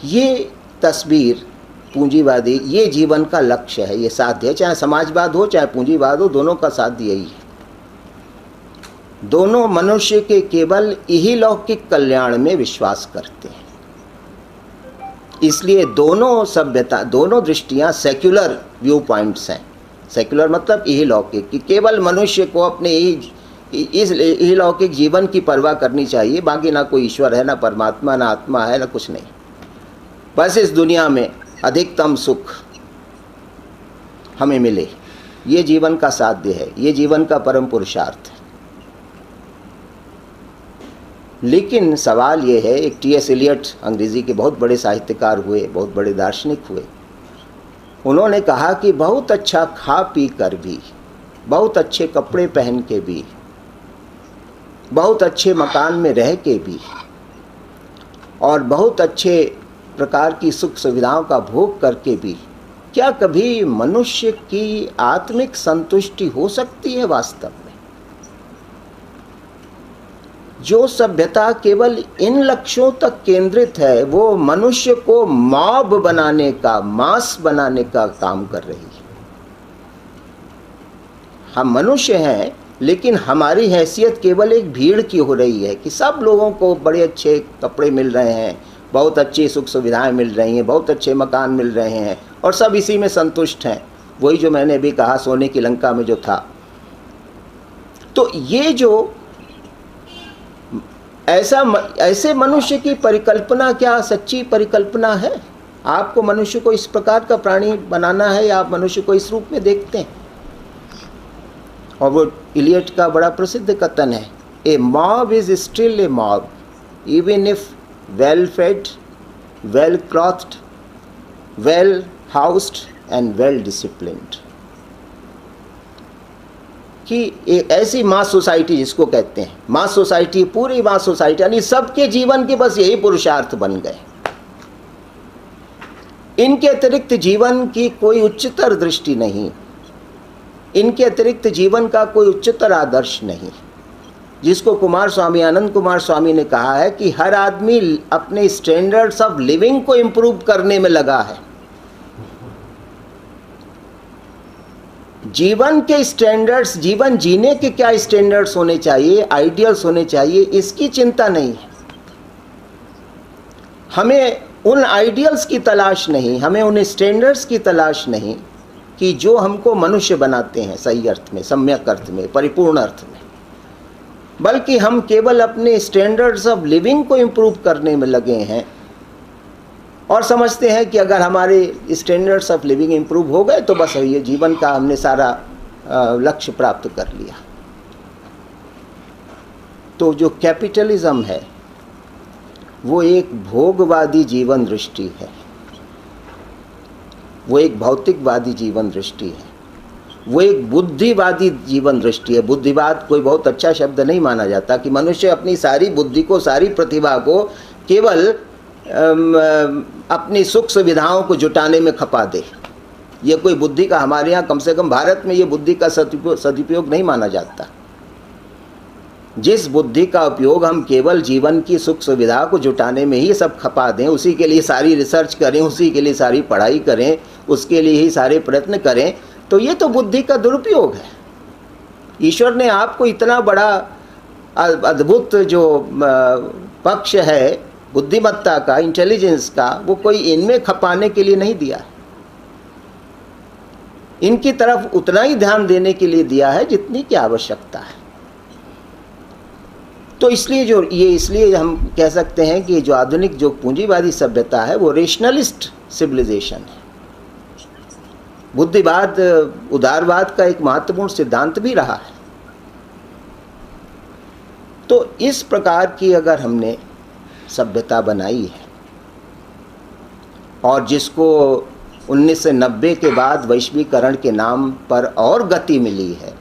ये तस्वीर पूंजीवादी, ये जीवन का लक्ष्य है, ये साध्य है। चाहे समाजवाद हो चाहे पूंजीवाद हो, दोनों का साध्य यही है। दोनों मनुष्य के केवल इहलौकिक कल्याण में विश्वास करते हैं। इसलिए दोनों सभ्यता, दोनों दृष्टियां सेक्युलर व्यू पॉइंट्स हैं। सेक्युलर मतलब इहलौकिक, कि केवल मनुष्य को अपने इस इहलौकिक जीवन की परवाह करनी चाहिए, बाकी ना कोई ईश्वर है, ना परमात्मा, ना आत्मा है, ना कुछ नहीं। बस इस दुनिया में अधिकतम सुख हमें मिले, ये जीवन का साध्य है, ये जीवन का परम पुरुषार्थ है। लेकिन सवाल ये है, एक टी.एस. एलियट अंग्रेज़ी के बहुत बड़े साहित्यकार हुए, बहुत बड़े दार्शनिक हुए। उन्होंने कहा कि बहुत अच्छा खा पी कर भी, बहुत अच्छे कपड़े पहन के भी, बहुत अच्छे मकान में रह के भी, और बहुत अच्छे प्रकार की सुख सुविधाओं का भोग करके भी क्या कभी मनुष्य की आत्मिक संतुष्टि हो सकती है वास्तव में? जो सभ्यता केवल इन लक्ष्यों तक केंद्रित है, वो मनुष्य को मॉब बनाने का, मास बनाने का काम कर रही है। हम मनुष्य हैं, लेकिन हमारी हैसियत केवल एक भीड़ की हो रही है कि सब लोगों को बड़े अच्छे कपड़े मिल रहे हैं, बहुत अच्छी सुख सुविधाएं मिल रही हैं, बहुत अच्छे मकान मिल रहे हैं, और सब इसी में संतुष्ट हैं। वही जो मैंने भी कहा, सोने की लंका में जो था। तो ये जो ऐसे मनुष्य की परिकल्पना क्या सच्ची परिकल्पना है? आपको मनुष्य को इस प्रकार का प्राणी बनाना है, या आप मनुष्य को इस रूप में देखते हैं? और वो इलियट का बड़ा प्रसिद्ध कथन है, a mob is still a mob even if well fed, well clothed, well housed and well disciplined. कि एक ऐसी मास सोसाइटी जिसको कहते हैं, मास सोसाइटी, पूरी मास सोसाइटी, यानी सबके जीवन के बस यही पुरुषार्थ बन गए। इनके अतिरिक्त जीवन की कोई उच्चतर दृष्टि नहीं, इनके अतिरिक्त जीवन का कोई उच्चतर आदर्श नहीं। जिसको कुमार स्वामी, आनंद कुमार स्वामी ने कहा है कि हर आदमी अपने स्टैंडर्ड्स ऑफ लिविंग को इम्प्रूव करने में लगा है। जीवन के स्टैंडर्ड्स, जीवन जीने के क्या स्टैंडर्ड्स होने चाहिए, आइडियल्स होने चाहिए, इसकी चिंता नहीं है। हमें उन आइडियल्स की तलाश नहीं, हमें उन स्टैंडर्ड्स की तलाश नहीं कि जो हमको मनुष्य बनाते हैं सही अर्थ में, सम्यक अर्थ में, परिपूर्ण अर्थ में, बल्कि हम केवल अपने स्टैंडर्ड्स ऑफ लिविंग को इम्प्रूव करने में लगे हैं और समझते हैं कि अगर हमारे स्टैंडर्ड्स ऑफ लिविंग इम्प्रूव हो गए तो बस ये जीवन का हमने सारा लक्ष्य प्राप्त कर लिया। तो जो कैपिटलिज्म है वो एक भोगवादी जीवन दृष्टि है, वो एक भौतिकवादी जीवन दृष्टि है, वो एक बुद्धिवादी जीवन दृष्टि है। बुद्धिवाद कोई बहुत अच्छा शब्द नहीं माना जाता कि मनुष्य अपनी सारी बुद्धि को, सारी प्रतिभा को केवल अपनी सुख सुविधाओं को जुटाने में खपा दे। ये कोई बुद्धि का, हमारे यहाँ कम से कम भारत में ये बुद्धि का सदुपयोग नहीं माना जाता। जिस बुद्धि का उपयोग हम केवल जीवन की सुख सुविधा को जुटाने में ही सब खपा दें, उसी के लिए सारी रिसर्च करें, उसी के लिए सारी पढ़ाई करें, उसके लिए ही सारे प्रयत्न करें, तो ये तो बुद्धि का दुरुपयोग है। ईश्वर ने आपको इतना बड़ा अद्भुत जो पक्ष है बुद्धिमत्ता का, इंटेलिजेंस का, वो कोई इनमें खपाने के लिए नहीं दिया है। इनकी तरफ उतना ही ध्यान देने के लिए दिया है जितनी की आवश्यकता है। तो इसलिए हम कह सकते हैं कि जो आधुनिक जो पूंजीवादी सभ्यता है वो रेशनलिस्ट सिविलाइजेशन है। बुद्धिवाद, उदारवाद का एक महत्वपूर्ण सिद्धांत भी रहा है। तो इस प्रकार की अगर हमने सभ्यता बनाई है और जिसको 1990 के बाद वैश्वीकरण के नाम पर और गति मिली है,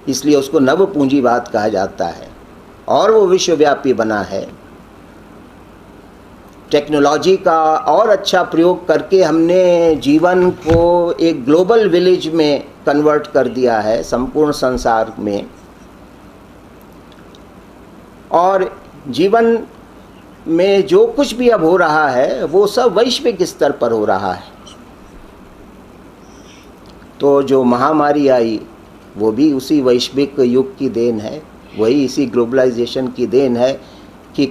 इसलिए उसको नव पूंजीवाद कहा जाता है, और वो विश्वव्यापी बना है। टेक्नोलॉजी का और अच्छा प्रयोग करके हमने जीवन को एक ग्लोबल विलेज में कन्वर्ट कर दिया है, संपूर्ण संसार में, और जीवन में जो कुछ भी अब हो रहा है वो सब वैश्विक स्तर पर हो रहा है। तो जो महामारी आई वो भी उसी वैश्विक युग की देन है, वही इसी ग्लोबलाइजेशन की देन है कि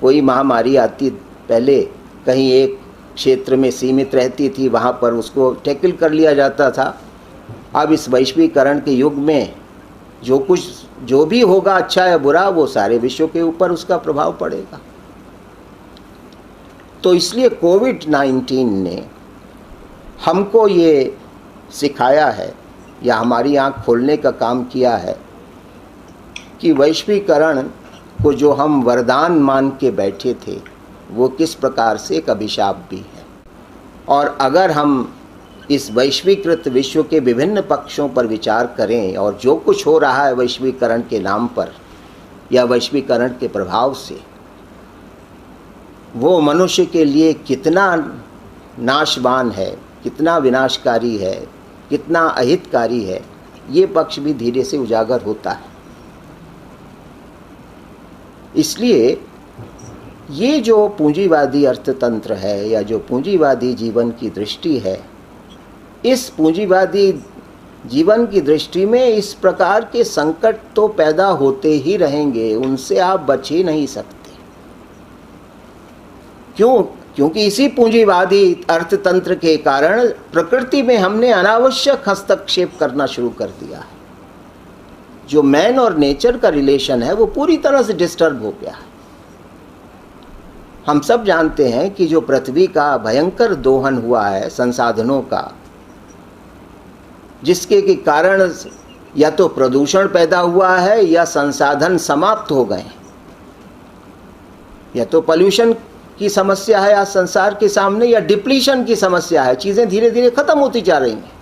कोई महामारी आती, पहले कहीं एक क्षेत्र में सीमित रहती थी, वहाँ पर उसको टैकल कर लिया जाता था। अब इस वैश्वीकरण के युग में जो भी होगा, अच्छा या बुरा, वो सारे विश्व के ऊपर उसका प्रभाव पड़ेगा। तो इसलिए कोविड-19 ने हमको ये सिखाया है या हमारी आँख खोलने का काम किया है कि वैश्वीकरण को जो हम वरदान मान के बैठे थे वो किस प्रकार से एक अभिशाप भी है। और अगर हम इस वैश्वीकृत विश्व के विभिन्न पक्षों पर विचार करें और जो कुछ हो रहा है वैश्वीकरण के नाम पर या वैश्वीकरण के प्रभाव से, वो मनुष्य के लिए कितना नाशवान है, कितना विनाशकारी है, कितना अहितकारी है, ये पक्ष भी धीरे से उजागर होता है। इसलिए ये जो पूंजीवादी अर्थतंत्र है या जो पूंजीवादी जीवन की दृष्टि है, इस पूंजीवादी जीवन की दृष्टि में इस प्रकार के संकट तो पैदा होते ही रहेंगे, उनसे आप बच ही नहीं सकते। क्यों? क्योंकि इसी पूंजीवादी अर्थतंत्र के कारण प्रकृति में हमने अनावश्यक हस्तक्षेप करना शुरू कर दिया है। जो मैन और नेचर का रिलेशन है वो पूरी तरह से डिस्टर्ब हो गया है। हम सब जानते हैं कि जो पृथ्वी का भयंकर दोहन हुआ है संसाधनों का, जिसके के कारण या तो प्रदूषण पैदा हुआ है या संसाधन समाप्त हो गए, या तो पॉल्यूशन की समस्या है आज संसार के सामने, या डिप्लीशन की समस्या है, चीज़ें धीरे धीरे खत्म होती जा रही हैं।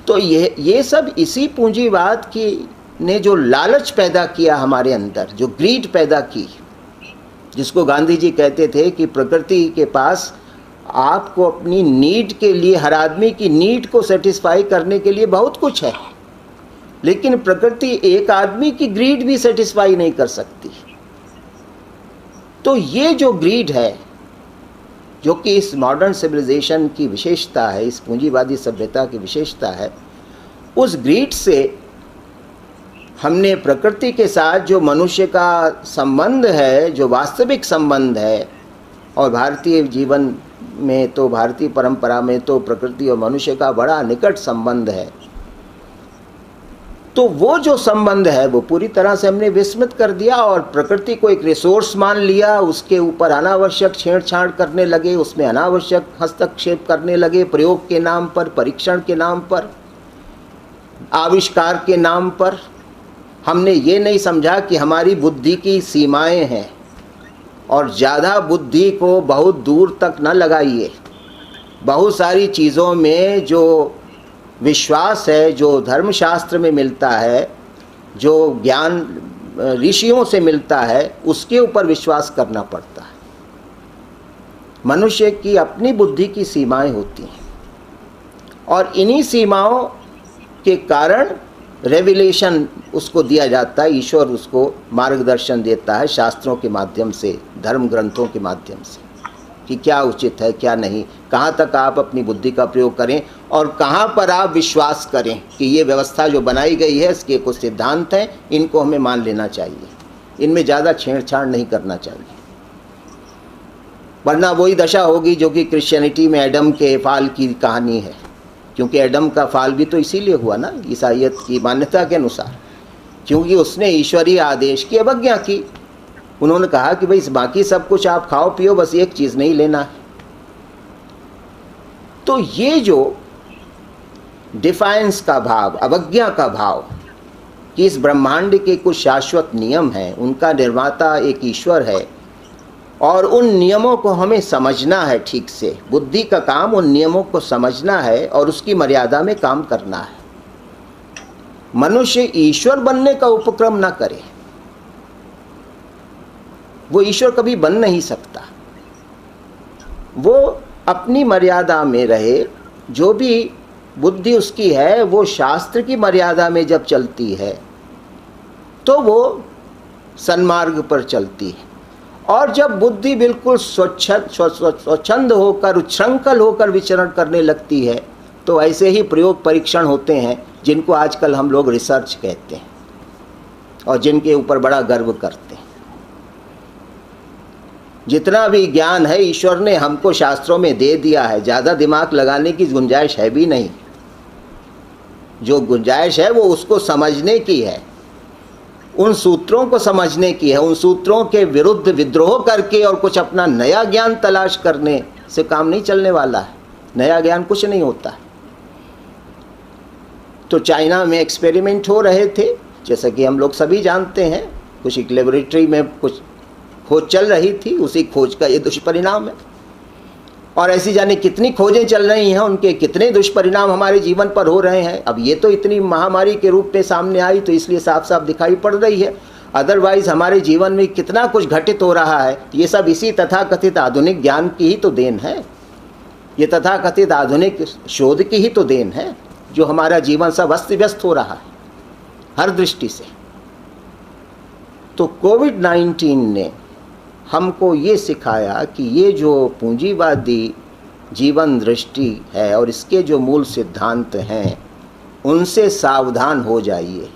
तो ये सब इसी पूंजीवाद की ने जो लालच पैदा किया हमारे अंदर, जो ग्रीड पैदा की, जिसको गांधी जी कहते थे कि प्रकृति के पास आपको अपनी नीड के लिए, हर आदमी की नीड को सेटिस्फाई करने के लिए बहुत कुछ है, लेकिन प्रकृति एक आदमी की ग्रीड भी सेटिस्फाई नहीं कर सकती। तो ये जो ग्रीड है, जो कि इस मॉडर्न सिविलाइजेशन की विशेषता है, इस पूंजीवादी सभ्यता की विशेषता है, उस ग्रीड से हमने प्रकृति के साथ जो मनुष्य का संबंध है, जो वास्तविक संबंध है, और भारतीय जीवन में तो, भारतीय परंपरा में तो प्रकृति और मनुष्य का बड़ा निकट संबंध है, तो वो जो संबंध है वो पूरी तरह से हमने विस्मृत कर दिया और प्रकृति को एक रिसोर्स मान लिया। उसके ऊपर अनावश्यक छेड़छाड़ करने लगे, उसमें अनावश्यक हस्तक्षेप करने लगे, प्रयोग के नाम पर, परीक्षण के नाम पर, आविष्कार के नाम पर। हमने ये नहीं समझा कि हमारी बुद्धि की सीमाएं हैं और ज़्यादा बुद्धि को बहुत दूर तक न लगाइए। बहुत सारी चीज़ों में जो विश्वास है, जो धर्मशास्त्र में मिलता है, जो ज्ञान ऋषियों से मिलता है, उसके ऊपर विश्वास करना पड़ता है। मनुष्य की अपनी बुद्धि की सीमाएं होती हैं और इन्हीं सीमाओं के कारण रेविलेशन उसको दिया जाता है। ईश्वर उसको मार्गदर्शन देता है शास्त्रों के माध्यम से, धर्म ग्रंथों के माध्यम से, कि क्या उचित है क्या नहीं, कहाँ तक आप अपनी बुद्धि का प्रयोग करें और कहाँ पर आप विश्वास करें कि ये व्यवस्था जो बनाई गई है इसके कुछ सिद्धांत हैं, इनको हमें मान लेना चाहिए, इनमें ज़्यादा छेड़छाड़ नहीं करना चाहिए, वरना वही दशा होगी जो कि क्रिश्चियनिटी में एडम के फाल की कहानी है। क्योंकि एडम का फाल भी तो इसीलिए हुआ ना, ईसाईयत की मान्यता के अनुसार, क्योंकि उसने ईश्वरीय आदेश की अवज्ञा की। उन्होंने कहा कि भाई बाकी सब कुछ आप खाओ पियो, बस एक चीज़ नहीं लेना है। तो ये जो डिफाइंस का भाव, अवज्ञा का भाव कि इस ब्रह्मांड के कुछ शाश्वत नियम हैं, उनका निर्माता एक ईश्वर है और उन नियमों को हमें समझना है ठीक से। बुद्धि का काम उन नियमों को समझना है और उसकी मर्यादा में काम करना है। मनुष्य ईश्वर बनने का उपक्रम ना करे, वो ईश्वर कभी बन नहीं सकता। वो अपनी मर्यादा में रहे, जो भी बुद्धि उसकी है वो शास्त्र की मर्यादा में जब चलती है तो वो सन्मार्ग पर चलती है। और जब बुद्धि बिल्कुल स्वच्छंद होकर, उच्छृंखल होकर विचरण करने लगती है तो ऐसे ही प्रयोग परीक्षण होते हैं जिनको आजकल हम लोग रिसर्च कहते हैं और जिनके ऊपर बड़ा गर्व करते हैं। जितना भी ज्ञान है ईश्वर ने हमको शास्त्रों में दे दिया है, ज़्यादा दिमाग लगाने की गुंजाइश है भी नहीं। जो गुंजाइश है वो उसको समझने की है, उन सूत्रों को समझने की है। उन सूत्रों के विरुद्ध विद्रोह करके और कुछ अपना नया ज्ञान तलाश करने से काम नहीं चलने वाला है। नया ज्ञान कुछ नहीं होता है। तो चाइना में एक्सपेरिमेंट हो रहे थे, जैसा कि हम लोग सभी जानते हैं। कुछ एक लेबोरेटरी में कुछ खोज चल रही थी, उसी खोज का ये दुष्परिणाम है। और ऐसी जाने कितनी खोजें चल रही हैं, उनके कितने दुष्परिणाम हमारे जीवन पर हो रहे हैं। अब ये तो इतनी महामारी के रूप में सामने आई तो इसलिए साफ साफ दिखाई पड़ रही है, अदरवाइज हमारे जीवन में कितना कुछ घटित हो रहा है। ये सब इसी तथाकथित आधुनिक ज्ञान की ही तो देन है। ये तथाकथित आधुनिक शोध की ही तो देन है, जो हमारा जीवन सब अस्त व्यस्त हो रहा है हर दृष्टि से। तो कोविड-19 ने हमको ये सिखाया कि ये जो पूंजीवादी जीवन दृष्टि है और इसके जो मूल सिद्धांत हैं, उनसे सावधान हो जाइए।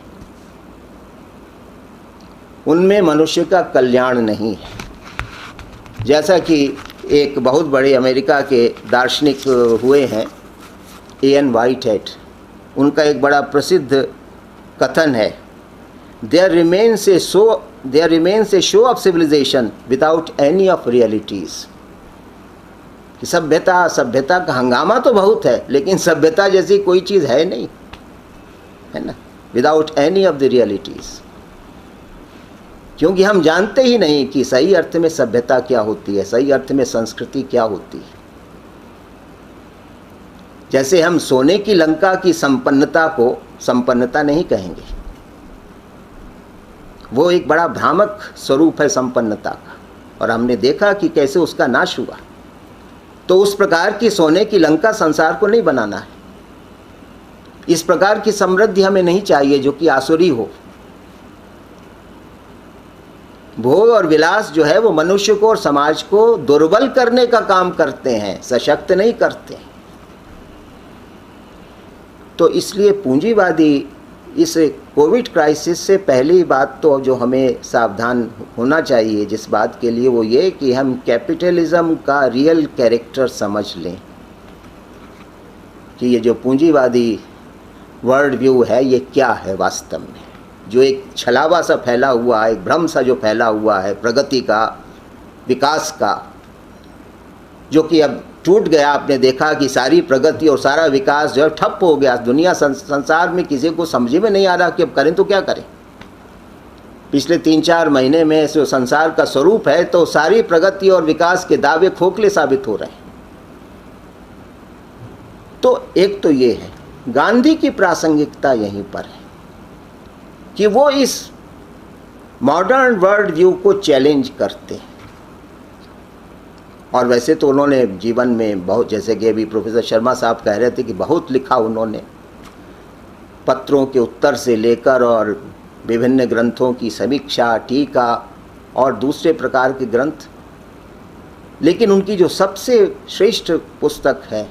उनमें मनुष्य का कल्याण नहीं है। जैसा कि एक बहुत बड़े अमेरिका के दार्शनिक हुए हैं, A.N. व्हाइटहेड, उनका एक बड़ा प्रसिद्ध कथन है, there remains a show of civilisation without any of realities. सभ्यता का हंगामा तो बहुत है, लेकिन सभ्यता जैसी कोई चीज़ है नहीं, है ना, without any of the realities. क्योंकि हम जानते ही नहीं कि सही अर्थ में सभ्यता क्या होती है, सही अर्थ में संस्कृति क्या होती है। जैसे हम सोने की लंका की संपन्नता को संपन्नता नहीं कहेंगे, वो एक बड़ा भ्रामक स्वरूप है संपन्नता का, और हमने देखा कि कैसे उसका नाश हुआ। तो उस प्रकार की सोने की लंका संसार को नहीं बनाना है। इस प्रकार की समृद्धि हमें नहीं चाहिए जो कि आसुरी हो। भोग और विलास जो है वो मनुष्य को और समाज को दुर्बल करने का काम करते हैं, सशक्त नहीं करते। तो इसलिए पूंजीवादी इस कोविड क्राइसिस से पहली बात तो जो हमें सावधान होना चाहिए जिस बात के लिए, वो ये कि हम कैपिटलिज्म का रियल कैरेक्टर समझ लें कि ये जो पूंजीवादी वर्ल्ड व्यू है ये क्या है वास्तव में। जो एक छलावा सा फैला हुआ है, एक भ्रम सा जो फैला हुआ है प्रगति का, विकास का, जो कि अब टूट गया। आपने देखा कि सारी प्रगति और सारा विकास जो है ठप हो गया। दुनिया संसार में किसी को समझ में नहीं आ रहा कि अब करें तो क्या करें। पिछले 3-4 महीने में जो संसार का स्वरूप है, तो सारी प्रगति और विकास के दावे खोखले साबित हो रहे हैं। तो एक तो ये है, गांधी की प्रासंगिकता यहीं पर है कि वो इस मॉडर्न वर्ल्ड व्यू को चैलेंज करते हैं। और वैसे तो उन्होंने जीवन में बहुत, जैसे कि अभी प्रोफेसर शर्मा साहब कह रहे थे कि बहुत लिखा उन्होंने, पत्रों के उत्तर से लेकर और विभिन्न ग्रंथों की समीक्षा, टीका और दूसरे प्रकार के ग्रंथ। लेकिन उनकी जो सबसे श्रेष्ठ पुस्तक है,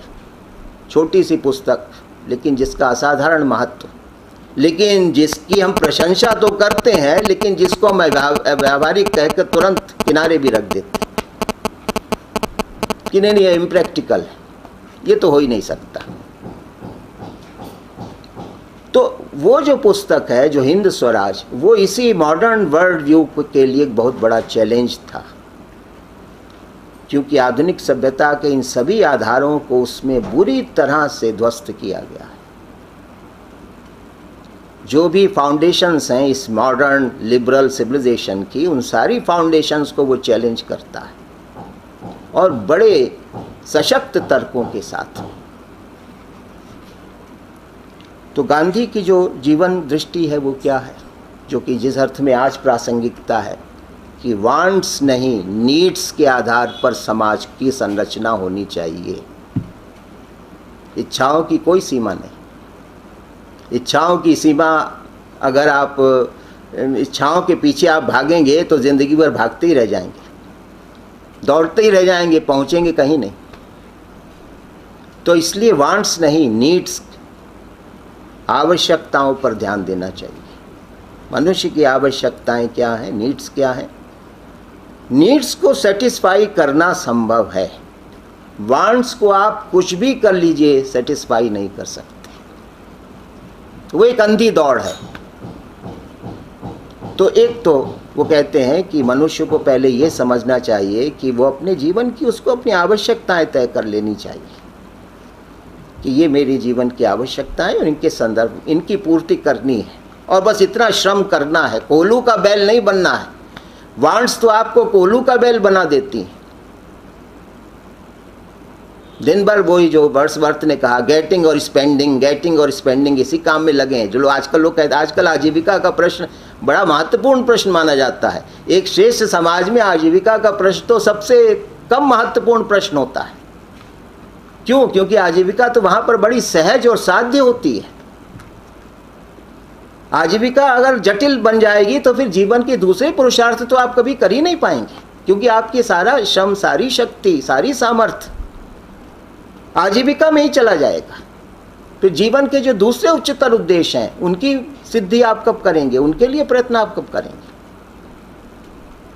छोटी सी पुस्तक लेकिन जिसका असाधारण महत्व, लेकिन जिसकी हम प्रशंसा तो करते हैं, लेकिन जिसको हम व्यावहारिक कहकर तुरंत किनारे भी रख देते कि नहीं ये इम्प्रैक्टिकल है, ये तो हो ही नहीं सकता। तो वो जो पुस्तक है, जो हिंद स्वराज, वो इसी मॉडर्न वर्ल्ड व्यू के लिए एक बहुत बड़ा चैलेंज था, क्योंकि आधुनिक सभ्यता के इन सभी आधारों को उसमें बुरी तरह से ध्वस्त किया गया है। जो भी फाउंडेशंस हैं इस मॉडर्न लिबरल सिविलाइजेशन की, उन सारी फाउंडेशंस को वो चैलेंज करता है, और बड़े सशक्त तर्कों के साथ। तो गांधी की जो जीवन दृष्टि है वो क्या है, जो कि जिस अर्थ में आज प्रासंगिकता है कि वांट्स नहीं, नीड्स के आधार पर समाज की संरचना होनी चाहिए। इच्छाओं की कोई सीमा नहीं। इच्छाओं की सीमा, अगर आप इच्छाओं के पीछे आप भागेंगे तो ज़िंदगी भर भागते ही रह जाएंगे, दौड़ते ही रह जाएंगे, पहुंचेंगे कहीं नहीं। तो इसलिए वांट्स नहीं, नीड्स, आवश्यकताओं पर ध्यान देना चाहिए। मनुष्य की आवश्यकताएं क्या हैं, नीड्स क्या हैं। नीड्स को सेटिस्फाई करना संभव है, वांट्स को आप कुछ भी कर लीजिए सेटिस्फाई नहीं कर सकते। वो एक अंधी दौड़ है। तो एक तो वो कहते हैं कि मनुष्य को पहले ये समझना चाहिए कि वो अपने जीवन की, उसको अपनी आवश्यकताएं तय कर लेनी चाहिए कि ये मेरी जीवन की आवश्यकताएं और इनके संदर्भ, इनकी पूर्ति करनी है, और बस इतना श्रम करना है। कोल्हू का बैल नहीं बनना है। वांट्स तो आपको कोल्हू का बैल बना देती हैं। दिन भर वही जो वर्ड्सवर्थ ने कहा, गेटिंग और स्पेंडिंग, इसी काम में लगे हैं। जो लोग आजकल लोग कहते हैं, आजकल आजीविका का प्रश्न बड़ा महत्वपूर्ण प्रश्न माना जाता है। एक श्रेष्ठ समाज में आजीविका का प्रश्न तो सबसे कम महत्वपूर्ण प्रश्न होता है। क्यों? क्योंकि आजीविका तो वहाँ पर बड़ी सहज और साध्य होती है। आजीविका अगर जटिल बन जाएगी तो फिर जीवन के दूसरे पुरुषार्थ तो आप कभी कर ही नहीं पाएंगे, क्योंकि आपकी सारा श्रम, सारी शक्ति, सारी सामर्थ्य आजीविका में ही चला जाएगा। फिर जीवन के जो दूसरे उच्चतर उद्देश्य हैं उनकी सिद्धि आप कब करेंगे, उनके लिए प्रयत्न आप कब करेंगे?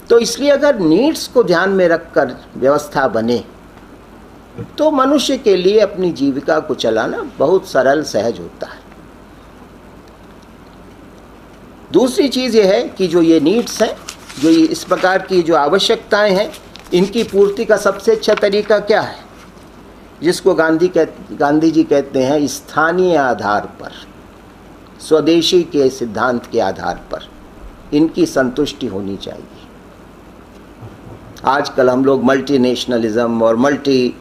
तो इसलिए अगर नीड्स को ध्यान में रखकर व्यवस्था बने तो मनुष्य के लिए अपनी जीविका को चलाना बहुत सरल, सहज होता है। दूसरी चीज़ ये है कि जो ये नीड्स हैं, जो ये इस प्रकार की जो आवश्यकताएं हैं, इनकी पूर्ति का सबसे अच्छा तरीका क्या है? जिसको गांधी जी कहते हैं स्थानीय आधार पर, स्वदेशी के सिद्धांत के आधार पर इनकी संतुष्टि होनी चाहिए। आजकल हम लोग मल्टीनेशनलिज्म और मल्टीलेटरलिज्म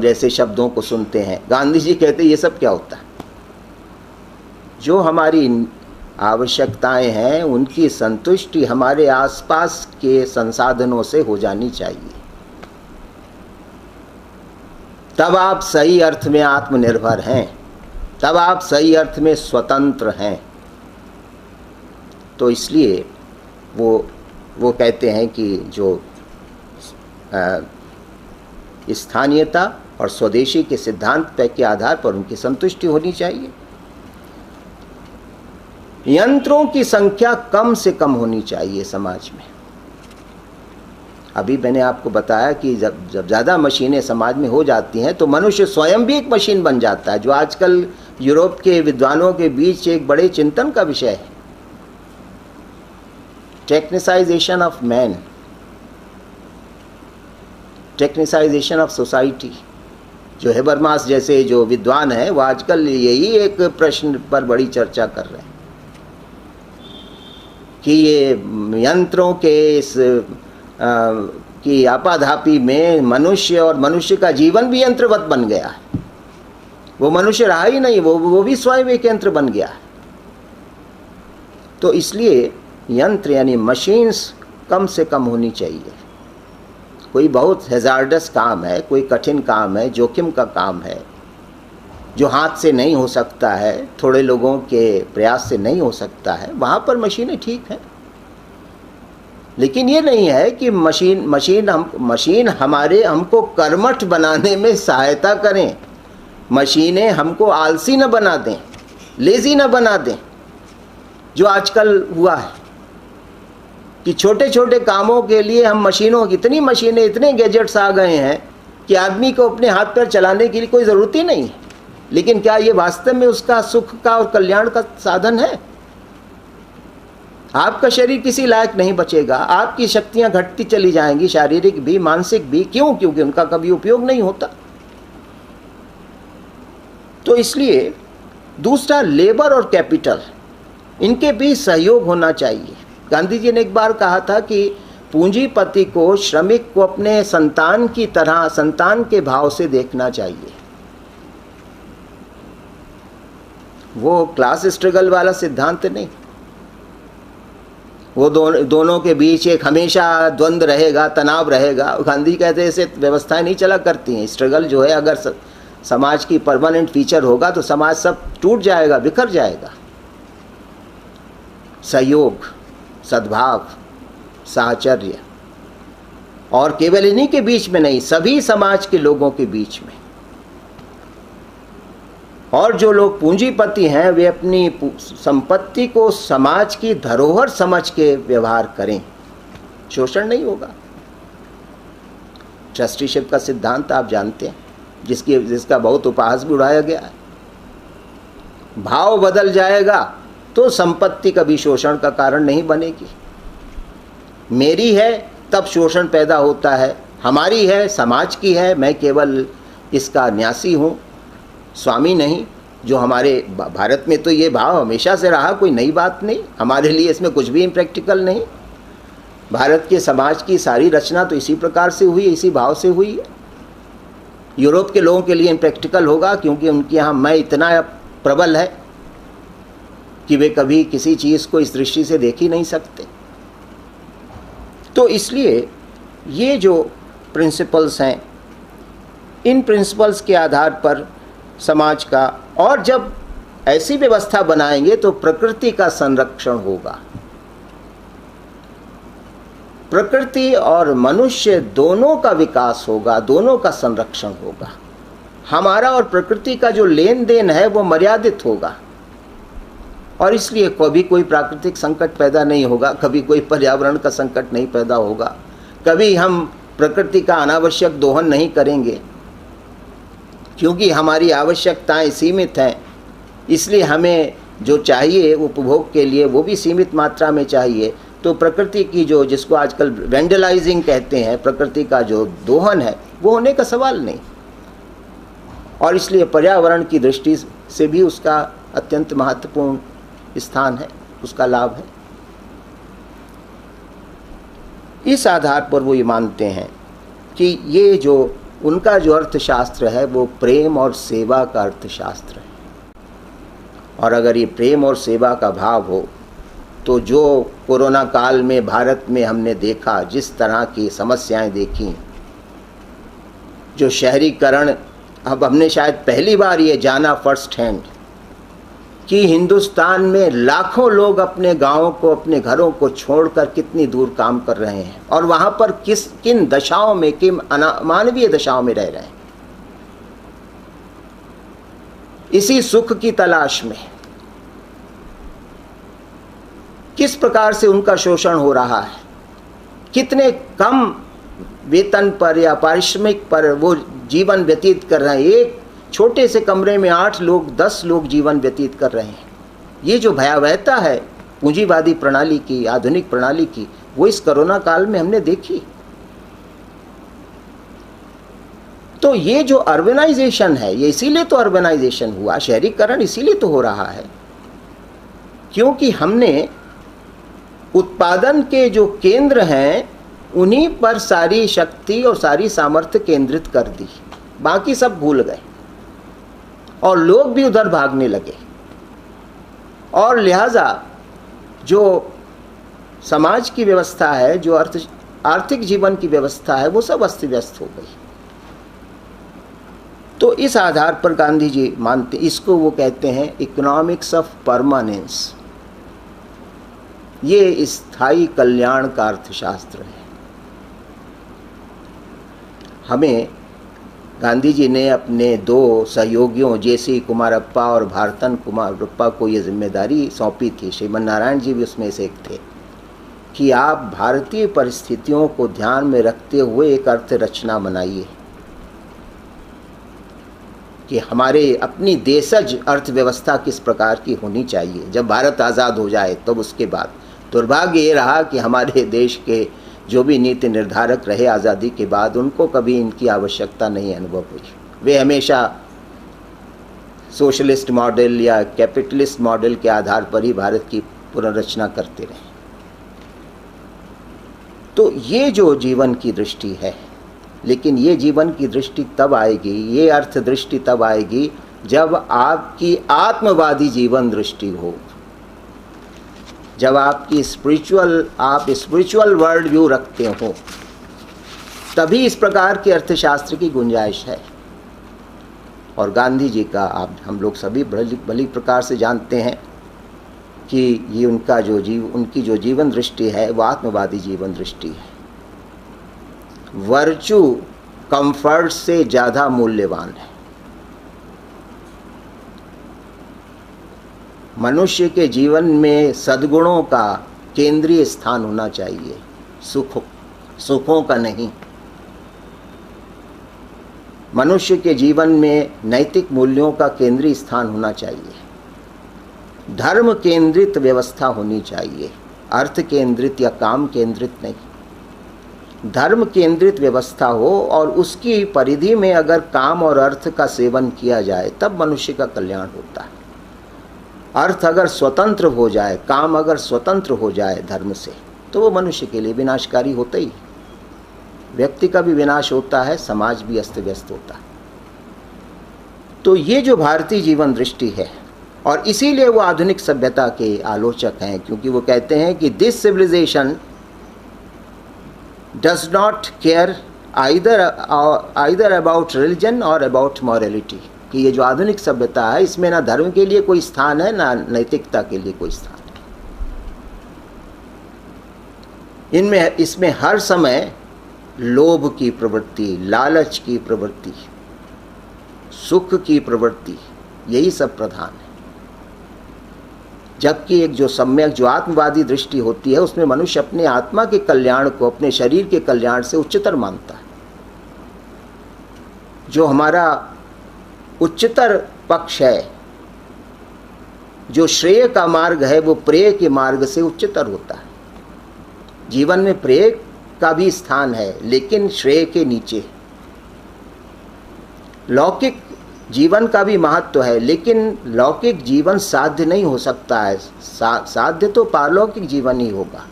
जैसे शब्दों को सुनते हैं। गांधी जी कहते हैं ये सब क्या होता है? जो हमारी आवश्यकताएं हैं उनकी संतुष्टि हमारे आसपास के संसाधनों से हो जानी चाहिए, तब आप सही अर्थ में आत्मनिर्भर हैं, तब आप सही अर्थ में स्वतंत्र हैं। तो इसलिए वो कहते हैं कि जो स्थानीयता और स्वदेशी के सिद्धांत के आधार पर उनकी संतुष्टि होनी चाहिए। यंत्रों की संख्या कम से कम होनी चाहिए समाज में। अभी मैंने आपको बताया कि जब ज़्यादा मशीनें समाज में हो जाती हैं तो मनुष्य स्वयं भी एक मशीन बन जाता है, जो आजकल यूरोप के विद्वानों के बीच एक बड़े चिंतन का विषय है। टेक्निसाइजेशन ऑफ मैन, टेक्निसाइजेशन ऑफ सोसाइटी। जो हेबरमास जैसे जो विद्वान हैं वो आजकल यही एक प्रश्न पर बड़ी चर्चा कर रहे हैं कि ये यंत्रों के इस की आपाधापी में मनुष्य और मनुष्य का जीवन भी यंत्रवत बन गया है। वो मनुष्य रहा ही नहीं, वो भी स्वयं एक यंत्र बन गया है। तो इसलिए यंत्र यानी मशीन्स कम से कम होनी चाहिए। कोई बहुत हैजार्डस काम है, कोई कठिन काम है, जोखिम का काम है, जो हाथ से नहीं हो सकता है, थोड़े लोगों के प्रयास से नहीं हो सकता है, वहाँ पर मशीनें ठीक हैं। लेकिन ये नहीं है कि मशीन हमको कर्मठ बनाने में सहायता करें, मशीनें हमको आलसी न बना दें, लेज़ी न बना दें। जो आजकल हुआ है कि छोटे छोटे कामों के लिए हम मशीनों, इतनी मशीनें, इतने गैजेट्स आ गए हैं कि आदमी को अपने हाथ पैर चलाने के लिए कोई ज़रूरत ही नहीं है। लेकिन क्या ये वास्तव में उसका सुख का और कल्याण का साधन है? आपका शरीर किसी लायक नहीं बचेगा, आपकी शक्तियां घटती चली जाएंगी, शारीरिक भी मानसिक भी। क्यों? क्योंकि उनका कभी उपयोग नहीं होता। तो इसलिए दूसरा, लेबर और कैपिटल, इनके बीच सहयोग होना चाहिए। गांधी जी ने एक बार कहा था कि पूंजीपति को श्रमिक को अपने संतान की तरह, संतान के भाव से देखना चाहिए। वो क्लास स्ट्रगल वाला सिद्धांत नहीं, वो दोनों के बीच एक हमेशा द्वंद्व रहेगा, तनाव रहेगा। गांधी कहते हैं ऐसे व्यवस्थाएं नहीं चला करती हैं। स्ट्रगल जो है अगर समाज की परमानेंट फीचर होगा तो समाज सब टूट जाएगा, बिखर जाएगा। सहयोग, सद्भाव, साहचर्य, और केवल इन्हीं के बीच में नहीं, सभी समाज के लोगों के बीच में। और जो लोग पूंजीपति हैं वे अपनी संपत्ति को समाज की धरोहर समझ के व्यवहार करें, शोषण नहीं होगा। ट्रस्टीशिप का सिद्धांत आप जानते हैं, जिसका बहुत उपहास भी उड़ाया गया है। भाव बदल जाएगा तो संपत्ति कभी शोषण का कारण नहीं बनेगी। मेरी है तब शोषण पैदा होता है, हमारी है, समाज की है, मैं केवल इसका न्यासी हूँ, स्वामी नहीं। जो हमारे भारत में तो ये भाव हमेशा से रहा, कोई नई बात नहीं, हमारे लिए इसमें कुछ भी इम्प्रैक्टिकल नहीं। भारत के समाज की सारी रचना तो इसी प्रकार से हुई, इसी भाव से हुई है। यूरोप के लोगों के लिए इम्प्रैक्टिकल होगा क्योंकि उनके यहाँ मैं इतना प्रबल है कि वे कभी किसी चीज़ को इस दृष्टि से देख ही नहीं सकते। तो इसलिए ये जो प्रिंसिपल्स हैं इन प्रिंसिपल्स के आधार पर समाज का, और जब ऐसी व्यवस्था बनाएंगे तो प्रकृति का संरक्षण होगा। प्रकृति और मनुष्य दोनों का विकास होगा, दोनों का संरक्षण होगा। हमारा और प्रकृति का जो लेन देन है वो मर्यादित होगा, और इसलिए कभी कोई प्राकृतिक संकट पैदा नहीं होगा, कभी कोई पर्यावरण का संकट नहीं पैदा होगा, कभी हम प्रकृति का अनावश्यक दोहन नहीं करेंगे, क्योंकि हमारी आवश्यकताएं सीमित हैं। इसलिए हमें जो चाहिए उपभोग के लिए वो भी सीमित मात्रा में चाहिए। तो प्रकृति की जो, जिसको आजकल वेंडलाइजिंग कहते हैं, प्रकृति का जो दोहन है वो होने का सवाल नहीं, और इसलिए पर्यावरण की दृष्टि से भी उसका अत्यंत महत्वपूर्ण स्थान है, उसका लाभ है। इस आधार पर वो ये मानते हैं कि ये जो उनका जो अर्थशास्त्र है वो प्रेम और सेवा का अर्थशास्त्र है, और अगर ये प्रेम और सेवा का भाव हो तो जो कोरोना काल में भारत में हमने देखा, जिस तरह की समस्याएं देखी, जो शहरीकरण, अब हमने शायद पहली बार ये जाना फर्स्ट हैंड कि हिंदुस्तान में लाखों लोग अपने गांवों को, अपने घरों को छोड़कर कितनी दूर काम कर रहे हैं, और वहां पर किन दशाओं में, किन अमानवीय दशाओं में रह रहे हैं, इसी सुख की तलाश में। किस प्रकार से उनका शोषण हो रहा है, कितने कम वेतन पर या पारिश्रमिक पर वो जीवन व्यतीत कर रहे हैं। एक छोटे से कमरे में 8 लोग 10 लोग जीवन व्यतीत कर रहे हैं। ये जो भयावहता है पूंजीवादी प्रणाली की, आधुनिक प्रणाली की, वो इस कोरोना काल में हमने देखी। तो ये जो अर्बनाइजेशन है, ये इसीलिए तो अर्बनाइजेशन हुआ, शहरीकरण इसीलिए तो हो रहा है क्योंकि हमने उत्पादन के जो केंद्र हैं उन्हीं पर सारी शक्ति और सारी सामर्थ्य केंद्रित कर दी, बाकी सब भूल गए और लोग भी उधर भागने लगे, और लिहाजा जो समाज की व्यवस्था है, जो आर्थिक जीवन की व्यवस्था है, वो सब अस्त व्यस्त हो गई। तो इस आधार पर गांधी जी मानते, इसको वो कहते हैं इकोनॉमिक्स ऑफ परमानेंस। ये स्थायी कल्याण का अर्थशास्त्र है। हमें गांधी जी ने अपने 2 सहयोगियों जे.सी. कुमारप्पा और भारतन कुमारप्पा को ये जिम्मेदारी सौंपी थी, श्रीमन नारायण जी भी उसमें से एक थे, कि आप भारतीय परिस्थितियों को ध्यान में रखते हुए एक अर्थ रचना बनाइए कि हमारे अपनी देशज अर्थव्यवस्था किस प्रकार की होनी चाहिए। जब भारत आज़ाद हो जाए तब उसके बाद दुर्भाग्य ये रहा कि हमारे देश के जो भी नीति निर्धारक रहे आज़ादी के बाद, उनको कभी इनकी आवश्यकता नहीं अनुभव हुई। वे हमेशा सोशलिस्ट मॉडल या कैपिटलिस्ट मॉडल के आधार पर ही भारत की पुनर्रचना करते रहे। तो ये जो जीवन की दृष्टि है, लेकिन ये जीवन की दृष्टि तब आएगी, ये अर्थ दृष्टि तब आएगी जब आपकी आत्मवादी जीवन दृष्टि हो, जब आपकी आप स्पिरिचुअल वर्ल्ड व्यू रखते हो, तभी इस प्रकार के अर्थशास्त्र की गुंजाइश है। और गांधी जी का हम लोग सभी भली प्रकार से जानते हैं कि ये उनकी जो जीवन दृष्टि है वो आत्मवादी जीवन दृष्टि है। वर्चू कंफर्ट से ज़्यादा मूल्यवान है। मनुष्य के जीवन में सद्गुणों का केंद्रीय स्थान होना चाहिए, सुखों का नहीं। मनुष्य के जीवन में नैतिक मूल्यों का केंद्रीय स्थान होना चाहिए। धर्म केंद्रित व्यवस्था होनी चाहिए, अर्थ केंद्रित या काम केंद्रित नहीं। धर्म केंद्रित व्यवस्था हो और उसकी परिधि में अगर काम और अर्थ का सेवन किया जाए तब मनुष्य का कल्याण होता है। अर्थ अगर स्वतंत्र हो जाए, काम अगर स्वतंत्र हो जाए धर्म से, तो वो मनुष्य के लिए विनाशकारी होता ही। व्यक्ति का भी विनाश होता है, समाज भी अस्त व्यस्त होता है। तो ये जो भारतीय जीवन दृष्टि है, और इसीलिए वो आधुनिक सभ्यता के आलोचक हैं, क्योंकि वो कहते हैं कि this civilisation does not care either about religion और अबाउट मॉरलिटी, कि ये जो आधुनिक सभ्यता है इसमें ना धर्म के लिए कोई स्थान है ना नैतिकता के लिए कोई स्थान है। इसमें हर समय लोभ की प्रवृत्ति, लालच की प्रवृत्ति, सुख की प्रवृत्ति, यही सब प्रधान है। जबकि एक जो सम्यक, जो आत्मवादी दृष्टि होती है, उसमें मनुष्य अपने आत्मा के कल्याण को अपने शरीर के कल्याण से उच्चतर मानता है। जो हमारा उच्चतर पक्ष है, जो श्रेय का मार्ग है, वो प्रेय के मार्ग से उच्चतर होता है। जीवन में प्रेय का भी स्थान है, लेकिन श्रेय के नीचे। लौकिक जीवन का भी महत्व है, लेकिन लौकिक जीवन साध्य नहीं हो सकता है। साध्य तो पारलौकिक जीवन ही होगा।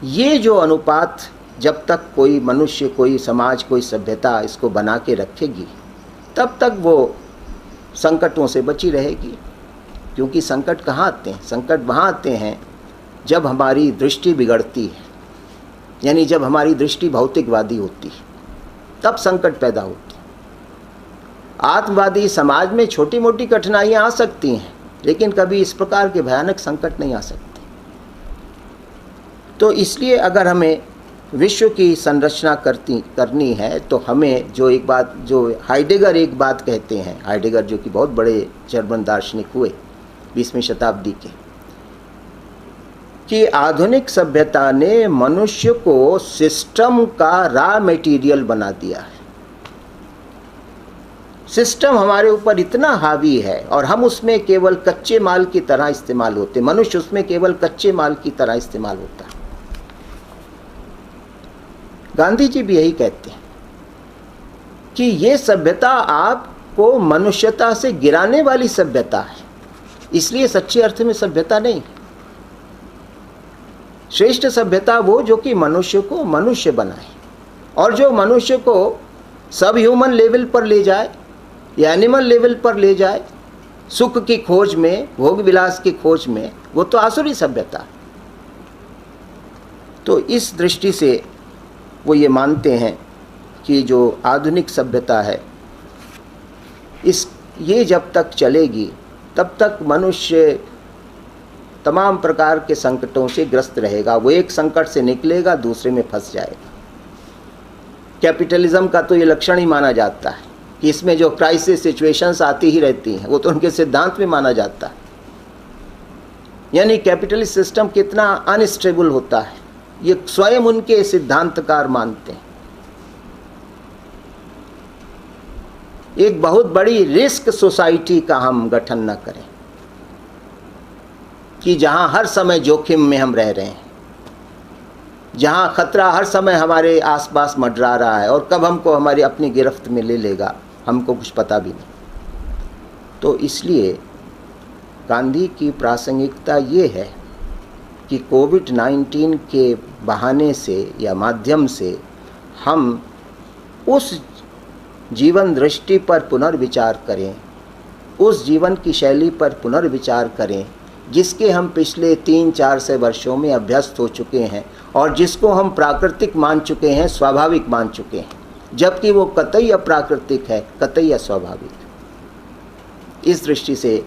ये जो अनुपात जब तक कोई मनुष्य, कोई समाज, कोई सभ्यता इसको बना के रखेगी, तब तक वो संकटों से बची रहेगी। क्योंकि संकट कहाँ आते हैं? संकट वहाँ आते हैं जब हमारी दृष्टि बिगड़ती है, यानी जब हमारी दृष्टि भौतिकवादी होती है, तब संकट पैदा होती है। आत्मवादी समाज में छोटी मोटी कठिनाइयाँ आ सकती हैं, लेकिन कभी इस प्रकार के भयानक संकट नहीं आ सकते। तो इसलिए अगर हमें विश्व की संरचना करनी है, तो हमें जो एक बात, जो हाइडेगर एक बात कहते हैं, हाइडेगर जो कि बहुत बड़े जर्मन दार्शनिक हुए 20वीं शताब्दी के, कि आधुनिक सभ्यता ने मनुष्य को सिस्टम का रॉ मटेरियल बना दिया है। सिस्टम हमारे ऊपर इतना हावी है और हम उसमें केवल कच्चे माल की तरह इस्तेमाल होते, मनुष्य उसमें केवल कच्चे माल की तरह इस्तेमाल होता है। गांधी जी भी यही कहते हैं कि ये सभ्यता आपको मनुष्यता से गिराने वाली सभ्यता है, इसलिए सच्चे अर्थ में सभ्यता नहीं। श्रेष्ठ सभ्यता वो जो कि मनुष्य को मनुष्य बनाए, और जो मनुष्य को सब ह्यूमन लेवल पर ले जाए या एनिमल लेवल पर ले जाए, सुख की खोज में, भोग विलास की खोज में, वो तो आसुरी सभ्यता। तो इस दृष्टि से वो ये मानते हैं कि जो आधुनिक सभ्यता है, ये जब तक चलेगी तब तक मनुष्य तमाम प्रकार के संकटों से ग्रस्त रहेगा। वो एक संकट से निकलेगा, दूसरे में फंस जाएगा। कैपिटलिज्म का तो ये लक्षण ही माना जाता है कि इसमें जो क्राइसिस सिचुएशंस आती ही रहती हैं, वो तो उनके सिद्धांत में माना जाता है। यानी कैपिटलिस्ट सिस्टम कितना अनस्टेबल होता है, ये स्वयं उनके सिद्धांतकार मानते हैं। एक बहुत बड़ी रिस्क सोसाइटी का हम गठन न करें कि जहां हर समय जोखिम में हम रह रहे हैं, जहां खतरा हर समय हमारे आसपास मंडरा रहा है और कब हमको हमारी अपनी गिरफ्त में ले लेगा हमको कुछ पता भी नहीं। तो इसलिए गांधी की प्रासंगिकता ये है कि कोविड-19 के बहाने से या माध्यम से हम उस जीवन दृष्टि पर पुनर्विचार करें, उस जीवन की शैली पर पुनर्विचार करें जिसके हम पिछले 300-400 वर्षों में अभ्यस्त हो चुके हैं और जिसको हम प्राकृतिक मान चुके हैं, स्वाभाविक मान चुके हैं, जबकि वो कतई अप्राकृतिक है, कतई अस्वाभाविक। इस दृष्टि से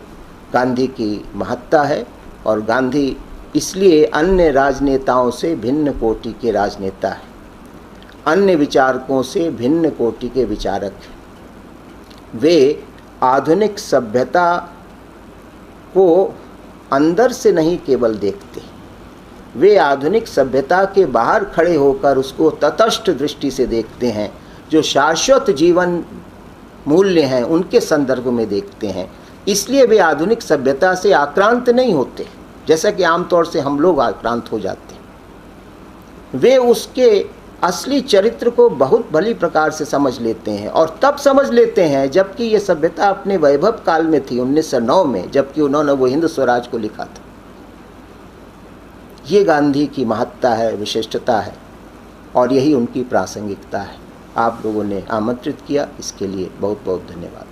गांधी की महत्ता है और गांधी इसलिए अन्य राजनेताओं से भिन्न कोटि के राजनेता है, अन्य विचारकों से भिन्न कोटि के विचारक हैं। वे आधुनिक सभ्यता को अंदर से नहीं केवल देखते, वे आधुनिक सभ्यता के बाहर खड़े होकर उसको तटस्थ दृष्टि से देखते हैं, जो शाश्वत जीवन मूल्य हैं उनके संदर्भ में देखते हैं। इसलिए वे आधुनिक सभ्यता से आक्रांत नहीं होते, जैसा कि आमतौर से हम लोग आक्रांत हो जाते हैं। वे उसके असली चरित्र को बहुत भली प्रकार से समझ लेते हैं और तब समझ लेते हैं जबकि ये सभ्यता अपने वैभव काल में थी 1909 में, जबकि उन्होंने वो हिंद स्वराज को लिखा था। ये गांधी की महत्ता है, विशिष्टता है और यही उनकी प्रासंगिकता है। आप लोगों ने आमंत्रित किया, इसके लिए बहुत बहुत धन्यवाद।